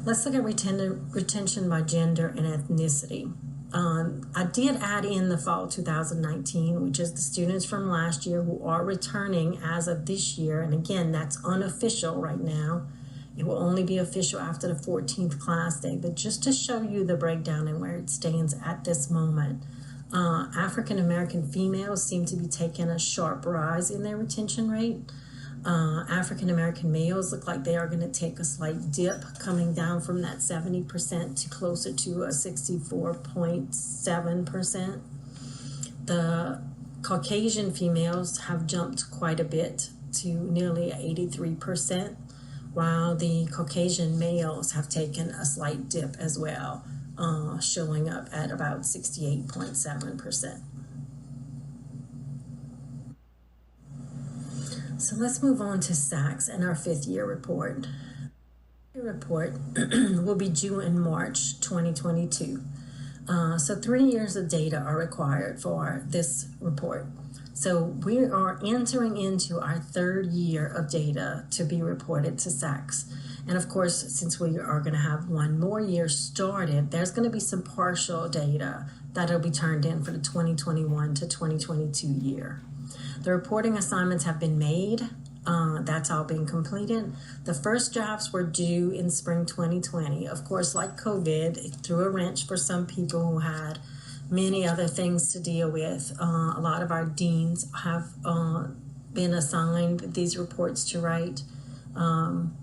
Let's look at retention by gender and ethnicity. I did add in the fall 2019, which is the students from last year who are returning as of this year. And again, that's unofficial right now. It will only be official after the 14th class day. But just to show you the breakdown and where it stands at this moment, African American females seem to be taking a sharp rise in their retention rate. African American males look like they are going to take a slight dip, coming down from that 70% to closer to a 64.7%. The Caucasian females have jumped quite a bit to nearly 83%, while the Caucasian males have taken a slight dip as well, showing up at about 68.7%. So let's move on to SACS and our fifth year report. The report will be due in March 2022. So 3 years of data are required for this report. So we are entering into our third year of data to be reported to SACS. And of course, since we are going to have one more year started, there's going to be some partial data that'll be turned in for the 2021 to 2022 year. The reporting assignments have been made. That's all been completed. The first drafts were due in spring 2020. Of course, like COVID, it threw a wrench for some people who had many other things to deal with. A lot of our deans have been assigned these reports to write.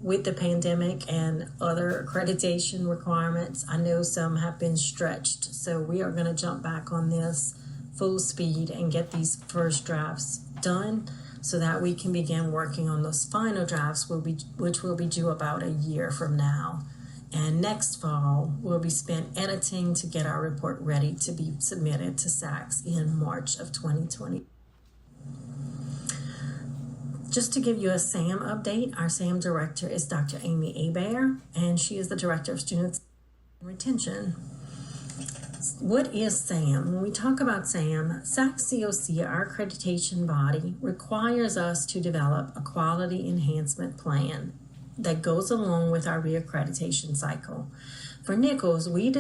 With the pandemic and other accreditation requirements, I know some have been stretched. So we are going to jump back on this full speed and get these first drafts done so that we can begin working on those final drafts, which will be due about a year from now. And next fall will be spent editing to get our report ready to be submitted to SACS in March of 2020. Just to give you a SAM update, our SAM director is Dr. Amy Hebert, and she is the Director of Student Retention. What is SAM? When we talk about SAM, SACSCOC, our accreditation body, requires us to develop a quality enhancement plan that goes along with our reaccreditation cycle. For Nicholls, we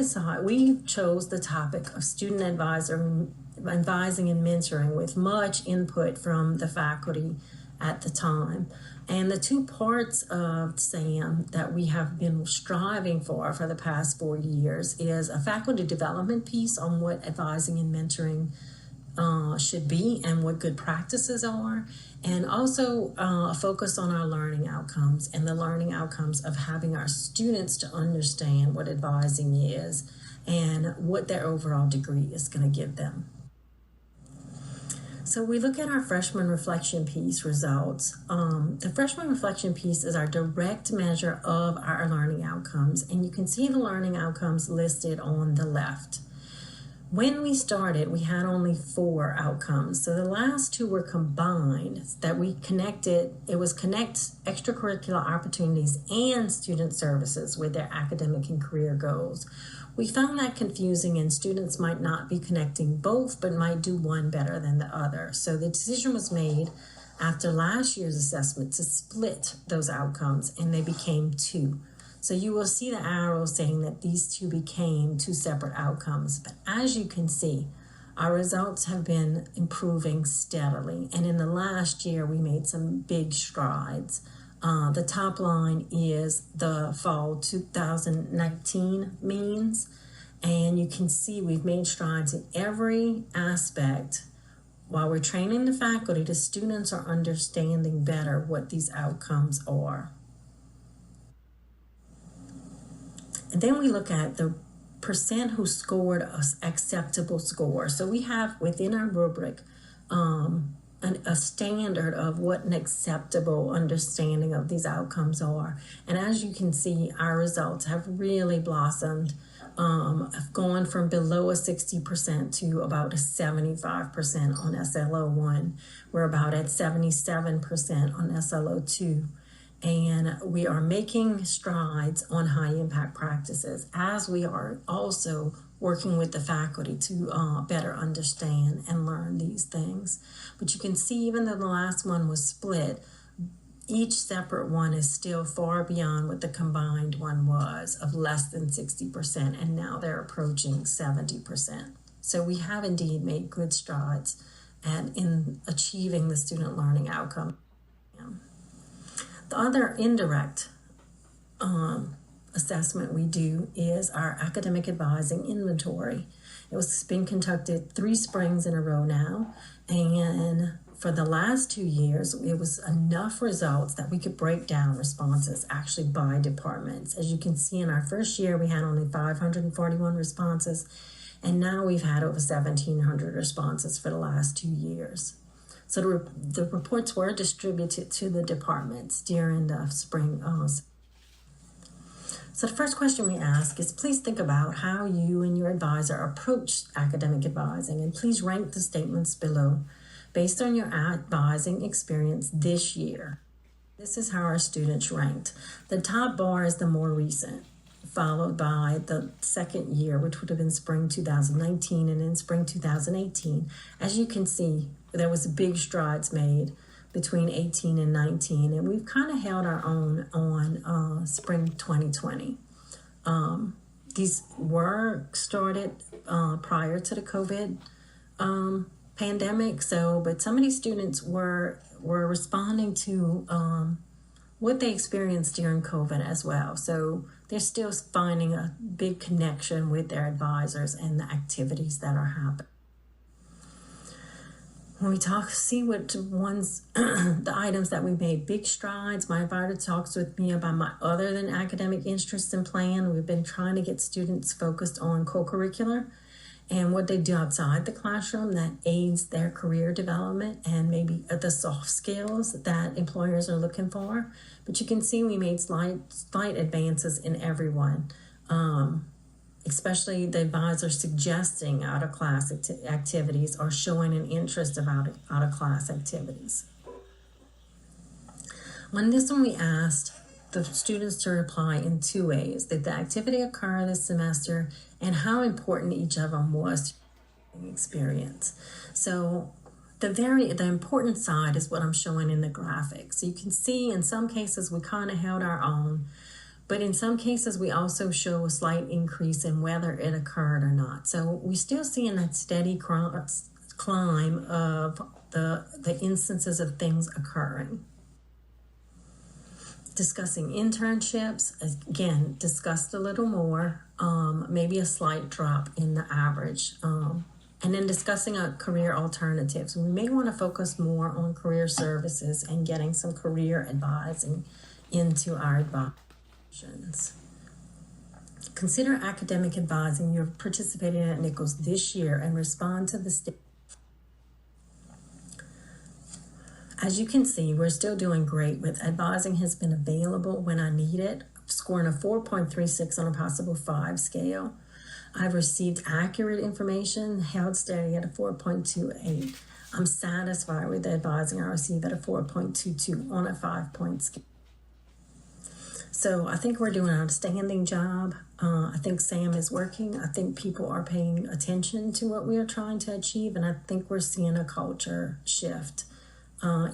chose the topic of student advising and mentoring with much input from the faculty at the time. And the two parts of SAM that we have been striving for the past 4 years is a faculty development piece on what advising and mentoring should be and what good practices are, and also a focus on our learning outcomes and the learning outcomes of having our students to understand what advising is and what their overall degree is going to give them. So we look at our freshman reflection piece results. The freshman reflection piece is our direct measure of our learning outcomes, and you can see the learning outcomes listed on the left. When we started, we had only 4 outcomes. So the last 2 were combined that we connected. It was connect extracurricular opportunities and student services with their academic and career goals. We found that confusing, and students might not be connecting both, but might do one better than the other. So the decision was made after last year's assessment to split those outcomes, and they became 2. So you will see the arrow saying that these 2 became 2 separate outcomes. But as you can see, our results have been improving steadily. And in the last year, we made some big strides. The top line is the fall 2019 means. And you can see we've made strides in every aspect. While we're training the faculty, the students are understanding better what these outcomes are. And then we look at the percent who scored an acceptable score. So we have within our rubric a standard of what an acceptable understanding of these outcomes are. And as you can see, our results have really blossomed, have gone from below a 60% to about a 75% on SLO1. We're about at 77% on SLO2. And we are making strides on high impact practices as we are also working with the faculty to better understand and learn these things. But you can see, even though the last one was split, each separate one is still far beyond what the combined one was of less than 60%, and now they're approaching 70%. So we have indeed made good strides in achieving the student learning outcome. The other indirect assessment we do is our academic advising inventory. It's been conducted 3 springs in a row now, and for the last 2 years, it was enough results that we could break down responses actually by departments. As you can see, in our first year, we had only 541 responses, And now we've had over 1,700 responses for the last 2 years. So the reports were distributed to the departments during the spring. So the first question we ask is, please think about how you and your advisor approach academic advising, and please rank the statements below based on your advising experience this year. This is how our students ranked. The top bar is the more recent, followed by the second year, which would have been spring 2019, and then spring 2018. As you can see, there was big strides made between 18 and 19, and we've kind of held our own on spring 2020. These were started prior to the COVID pandemic, but some of these students were responding to what they experienced during COVID as well. So they're still finding a big connection with their advisors and the activities that are happening. When we see what ones, the items that we made big strides, my advisor talks with me about my other than academic interests and plan. We've been trying to get students focused on co-curricular and what they do outside the classroom that aids their career development and maybe the soft skills that employers are looking for. But you can see we made slight advances in everyone, especially the advisor suggesting out-of-class activities or showing an interest about out-of-class activities. On this one, we asked the students to reply in 2 ways: did the activity occur this semester and how important each of them was to the experience. So the important side is what I'm showing in the graphic. So you can see in some cases we kind of held our own, but in some cases we also show a slight increase in whether it occurred or not. So we still seeing that steady climb of the instances of things occurring. Discussing internships, again, discussed a little more, maybe a slight drop in the average. And then discussing career alternatives. We may want to focus more on career services and getting some career advising into our advisors. Consider academic advising. You're participating at Nicholls this year and respond to the state. As you can see, we're still doing great with advising has been available when I need it, scoring a 4.36 on a possible 5 scale. I've received accurate information, held steady at a 4.28. I'm satisfied with the advising I received at a 4.22 on a 5-point scale. So I think we're doing an outstanding job. I think SAM is working. I think people are paying attention to what we are trying to achieve, and I think we're seeing a culture shift.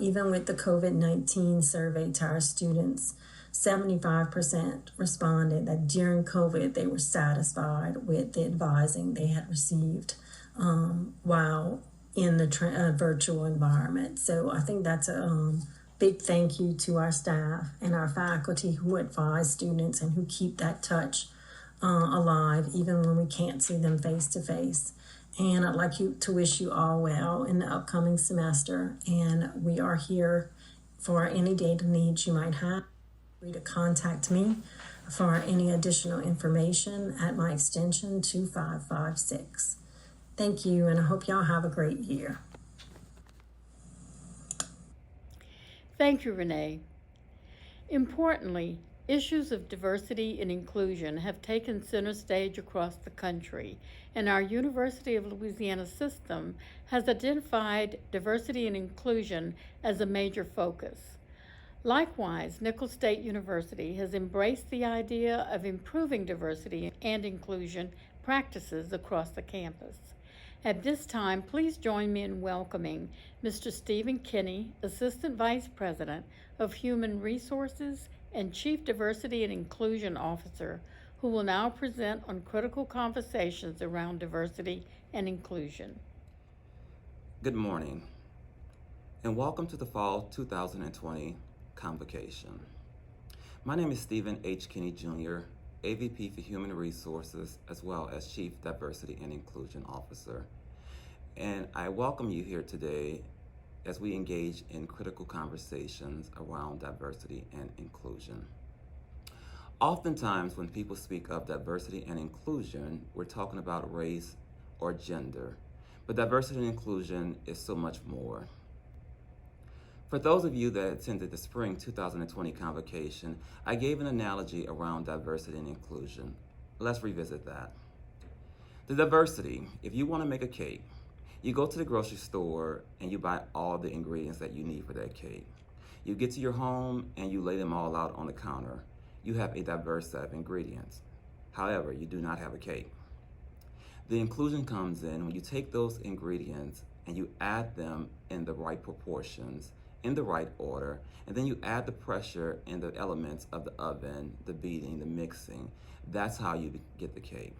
Even with the COVID-19 survey to our students, 75% responded that during COVID they were satisfied with the advising they had received while in the virtual environment. So I think that's a big thank you to our staff and our faculty who advise students and who keep that touch alive even when we can't see them face to face. And I'd like to wish you all well in the upcoming semester. And we are here for any data needs you might have. Feel free to contact me for any additional information at my extension 2556. Thank you, and I hope y'all have a great year. Thank you, Renee. Importantly, issues of diversity and inclusion have taken center stage across the country, and our University of Louisiana system has identified diversity and inclusion as a major focus. Likewise, Nicholls State University has embraced the idea of improving diversity and inclusion practices across the campus. At this time, please join me in welcoming Mr. Stephen Kinney, Assistant Vice President of Human Resources and Chief Diversity and Inclusion Officer, who will now present on critical conversations around diversity and inclusion. Good morning, and welcome to the Fall 2020 Convocation. My name is Stephen H. Kinney Jr., AVP for Human Resources, as well as Chief Diversity and Inclusion Officer. And I welcome you here today as we engage in critical conversations around diversity and inclusion. Oftentimes, when people speak of diversity and inclusion, we're talking about race or gender, but diversity and inclusion is so much more. For those of you that attended the spring 2020 convocation, I gave an analogy around diversity and inclusion. Let's revisit that. The diversity, if you want to make a cake, you go to the grocery store and you buy all the ingredients that you need for that cake. You get to your home and you lay them all out on the counter. You have a diverse set of ingredients. However, you do not have a cake. The inclusion comes in when you take those ingredients and you add them in the right proportions, in the right order, and then you add the pressure and the elements of the oven, the beating, the mixing. That's how you get the cake.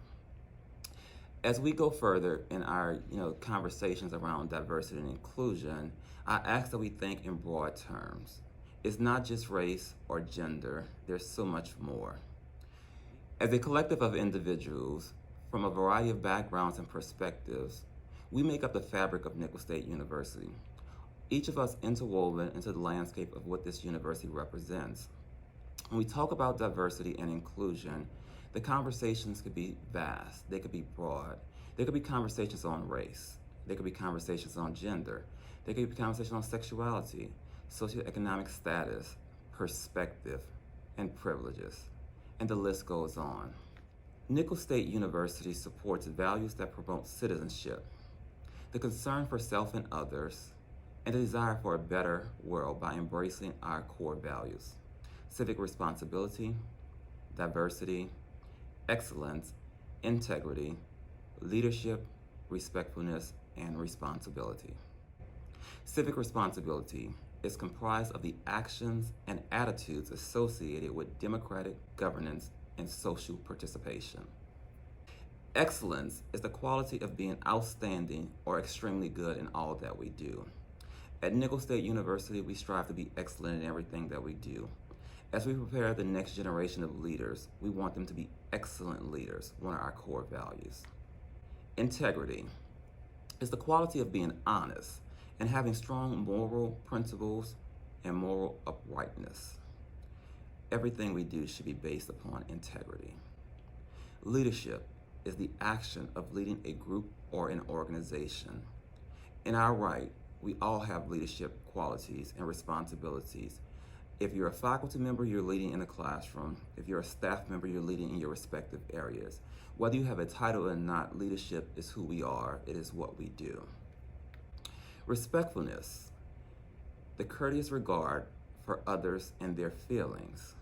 As we go further in our conversations around diversity and inclusion, I ask that we think in broad terms. It's not just race or gender, there's so much more. As a collective of individuals from a variety of backgrounds and perspectives, we make up the fabric of Nicholls State University. Each of us interwoven into the landscape of what this university represents. When we talk about diversity and inclusion, the conversations could be vast, they could be broad. There could be conversations on race, there could be conversations on gender, there could be conversations on sexuality, socioeconomic status, perspective, and privileges, and the list goes on. Nicholls State University supports values that promote citizenship, the concern for self and others, and the desire for a better world by embracing our core values: civic responsibility, diversity, excellence, integrity, leadership, respectfulness, and responsibility. Civic responsibility is comprised of the actions and attitudes associated with democratic governance and social participation. Excellence is the quality of being outstanding or extremely good in all that we do. At Nicholls State University, we strive to be excellent in everything that we do. As we prepare the next generation of leaders, we want them to be excellent leaders, one of our core values. Integrity is the quality of being honest and having strong moral principles and moral uprightness. Everything we do should be based upon integrity. Leadership is the action of leading a group or an organization. In our right, we all have leadership qualities and responsibilities. If you're a faculty member, you're leading in a classroom. If you're a staff member, you're leading in your respective areas. Whether you have a title or not, leadership is who we are. It is what we do. Respectfulness, the courteous regard for others and their feelings.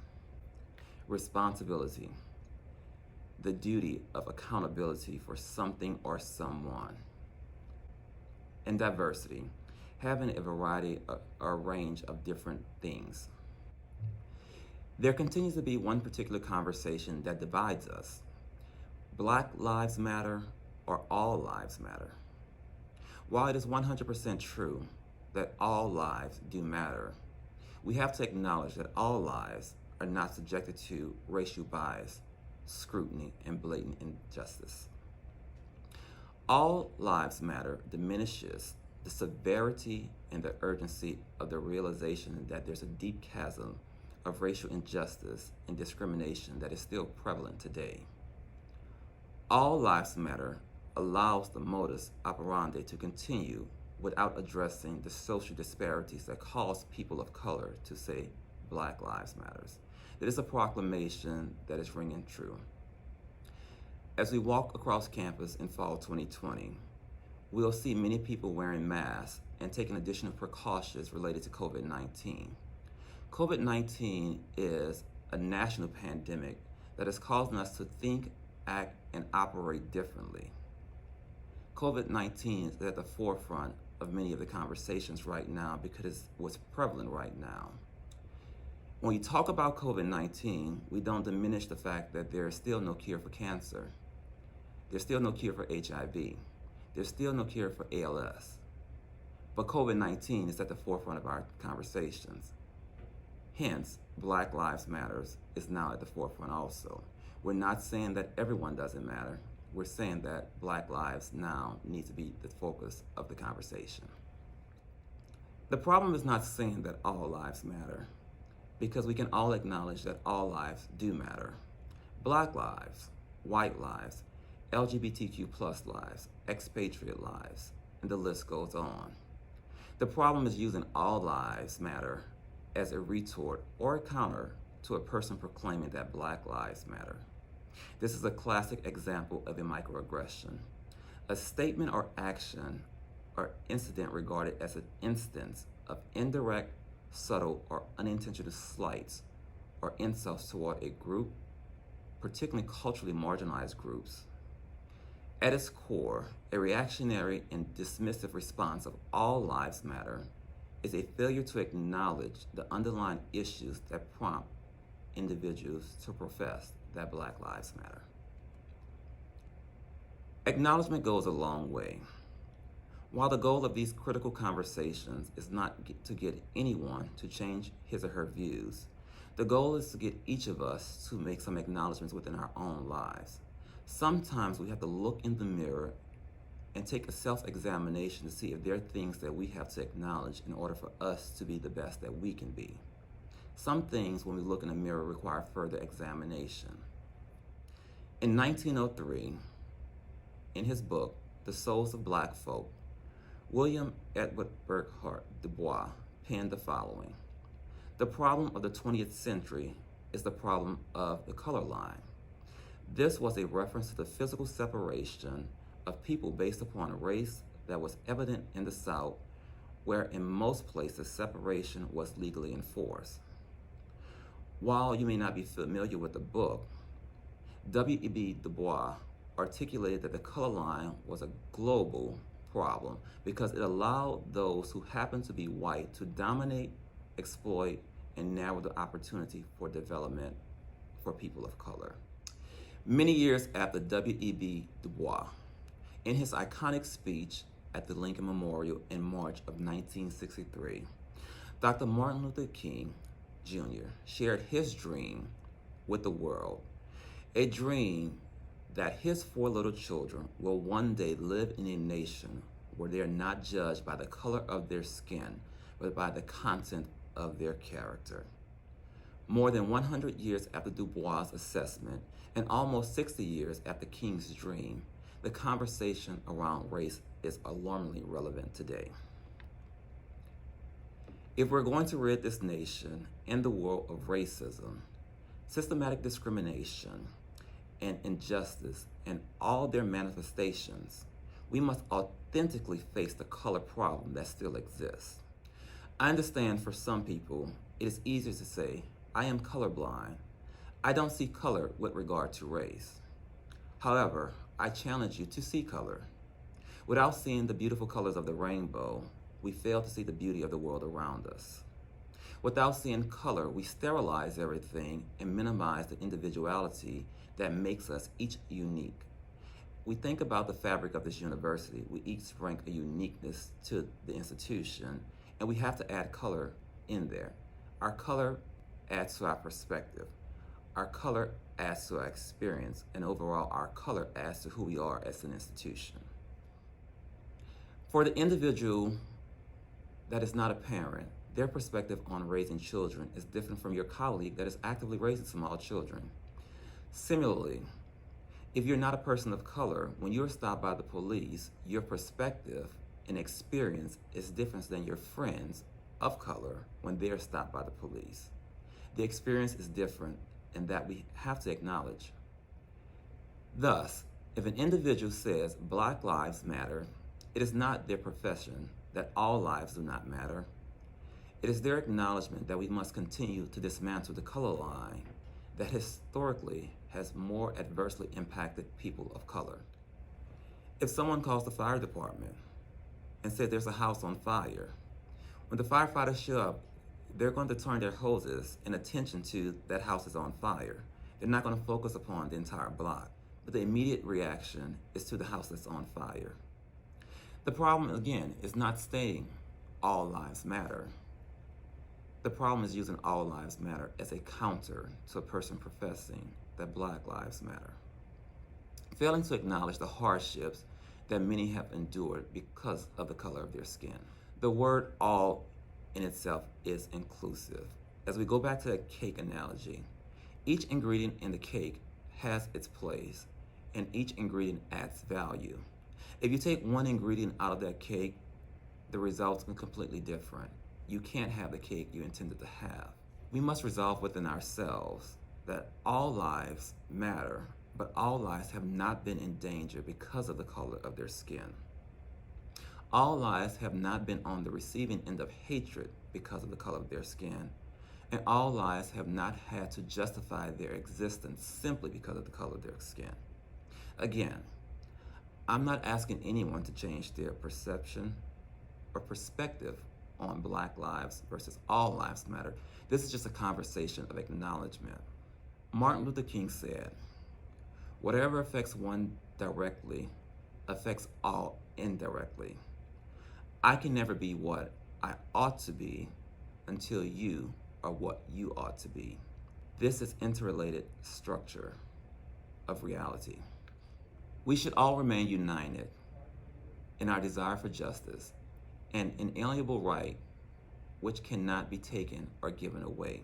Responsibility, the duty of accountability for something or someone. And diversity, having a variety or range of different things. There continues to be one particular conversation that divides us. Black lives matter or all lives matter. While it is 100% true that all lives do matter, we have to acknowledge that all lives are not subjected to racial bias, scrutiny, and blatant injustice. All lives matter diminishes the severity and the urgency of the realization that there's a deep chasm of racial injustice and discrimination that is still prevalent today. All lives matter allows the modus operandi to continue without addressing the social disparities that cause people of color to say Black Lives Matters. It is a proclamation that is ringing true. As we walk across campus in fall 2020, we'll see many people wearing masks and taking additional precautions related to COVID-19. COVID-19 is a national pandemic that is causing us to think, act, and operate differently. COVID-19 is at the forefront of many of the conversations right now because it's what's prevalent right now. When we talk about COVID-19, we don't diminish the fact that there is still no cure for cancer. There's still no cure for HIV. There's still no cure for ALS. But COVID-19 is at the forefront of our conversations. Hence, Black Lives Matters is now at the forefront also. We're not saying that everyone doesn't matter. We're saying that Black lives now need to be the focus of the conversation. The problem is not saying that all lives matter, because we can all acknowledge that all lives do matter. Black lives, white lives, LGBTQ+ lives, expatriate lives, and the list goes on. The problem is using all lives matter as a retort or a counter to a person proclaiming that Black lives matter. This is a classic example of a microaggression. A statement or action or incident regarded as an instance of indirect, subtle, or unintentional slights or insults toward a group, particularly culturally marginalized groups. At its core, a reactionary and dismissive response of all lives matter is a failure to acknowledge the underlying issues that prompt individuals to profess that Black lives matter. Acknowledgement goes a long way. While the goal of these critical conversations is not to get anyone to change his or her views, the goal is to get each of us to make some acknowledgments within our own lives. Sometimes we have to look in the mirror and take a self-examination to see if there are things that we have to acknowledge in order for us to be the best that we can be. Some things, when we look in the mirror, require further examination. In 1903, in his book, The Souls of Black Folk, William Edward Burghardt Du Bois penned the following: "The problem of the 20th century is the problem of the color line." This was a reference to the physical separation of people based upon race that was evident in the South, where in most places separation was legally enforced. While you may not be familiar with the book, W.E.B. Du Bois articulated that the color line was a global problem because it allowed those who happened to be white to dominate, exploit, and narrow the opportunity for development for people of color. Many years after W.E.B. Du Bois, in his iconic speech at the Lincoln Memorial in March of 1963, Dr. Martin Luther King Jr. shared his dream with the world, a dream that his 4 little children will one day live in a nation where they are not judged by the color of their skin, but by the content of their character. More than 100 years after Du Bois' assessment, and almost 60 years after King's dream, the conversation around race is alarmingly relevant today. If we're going to rid this nation and the world of racism, systematic discrimination, and injustice and all their manifestations, we must authentically face the color problem that still exists. I understand for some people, it is easier to say, I am colorblind. I don't see color with regard to race. However, I challenge you to see color. Without seeing the beautiful colors of the rainbow, we fail to see the beauty of the world around us. Without seeing color, we sterilize everything and minimize the individuality that makes us each unique. We think about the fabric of this university. We each bring a uniqueness to the institution, and we have to add color in there. Our color adds to our perspective. Our color adds to our experience, and overall, our color adds to who we are as an institution. For the individual that is not a parent, their perspective on raising children is different from your colleague that is actively raising small children. Similarly, if you're not a person of color, when you're stopped by the police, your perspective and experience is different than your friends of color when they're stopped by the police. The experience is different, and that we have to acknowledge. Thus, if an individual says Black lives matter, it is not their profession that all lives do not matter. It is their acknowledgement that we must continue to dismantle the color line that historically has more adversely impacted people of color. If someone calls the fire department and says there's a house on fire, when the firefighters show up, they're going to turn their hoses in attention to that house is on fire. They're not going to focus upon the entire block, but the immediate reaction is to the house that's on fire. The problem, again, is not saying all lives matter. The problem is using all lives matter as a counter to a person professing that Black lives matter. Failing to acknowledge the hardships that many have endured because of the color of their skin. The word all in itself is inclusive. As we go back to that cake analogy, each ingredient in the cake has its place, and each ingredient adds value. If you take one ingredient out of that cake, the results are completely different. You can't have the cake you intended to have. We must resolve within ourselves that all lives matter, but all lives have not been in danger because of the color of their skin. All lives have not been on the receiving end of hatred because of the color of their skin, and all lives have not had to justify their existence simply because of the color of their skin. Again, I'm not asking anyone to change their perception or perspective on Black lives versus all lives matter. This is just a conversation of acknowledgement. Martin Luther King said, "Whatever affects one directly affects all indirectly. I can never be what I ought to be until you are what you ought to be." This is interrelated structure of reality. We should all remain united in our desire for justice, an inalienable right which cannot be taken or given away.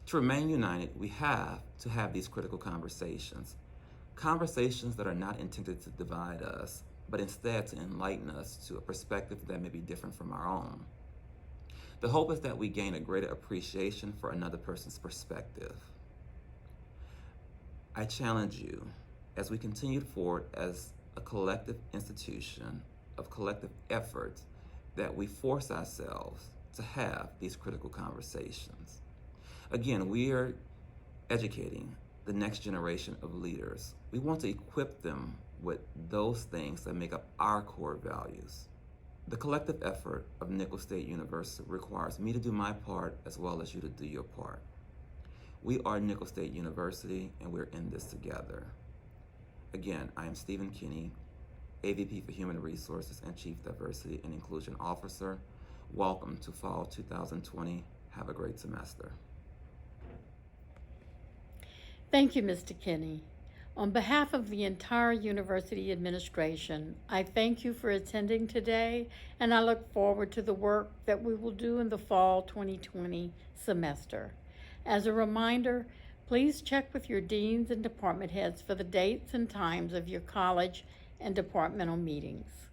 To remain united, we have to have these critical conversations. Conversations that are not intended to divide us, but instead to enlighten us to a perspective that may be different from our own. The hope is that we gain a greater appreciation for another person's perspective. I challenge you, as we continue forward as a collective institution of collective effort, that we force ourselves to have these critical conversations. Again, we are educating the next generation of leaders. We want to equip them with those things that make up our core values. The collective effort of Nicholls State University requires me to do my part as well as you to do your part. We are Nicholls State University, and we're in this together. Again, I am Stephen Kinney, AVP for Human Resources and Chief Diversity and Inclusion Officer. Welcome to Fall 2020. Have a great semester. Thank you, Mr. Kinney. On behalf of the entire university administration, I thank you for attending today, and I look forward to the work that we will do in the fall 2020 semester. As a reminder, please check with your deans and department heads for the dates and times of your college and departmental meetings.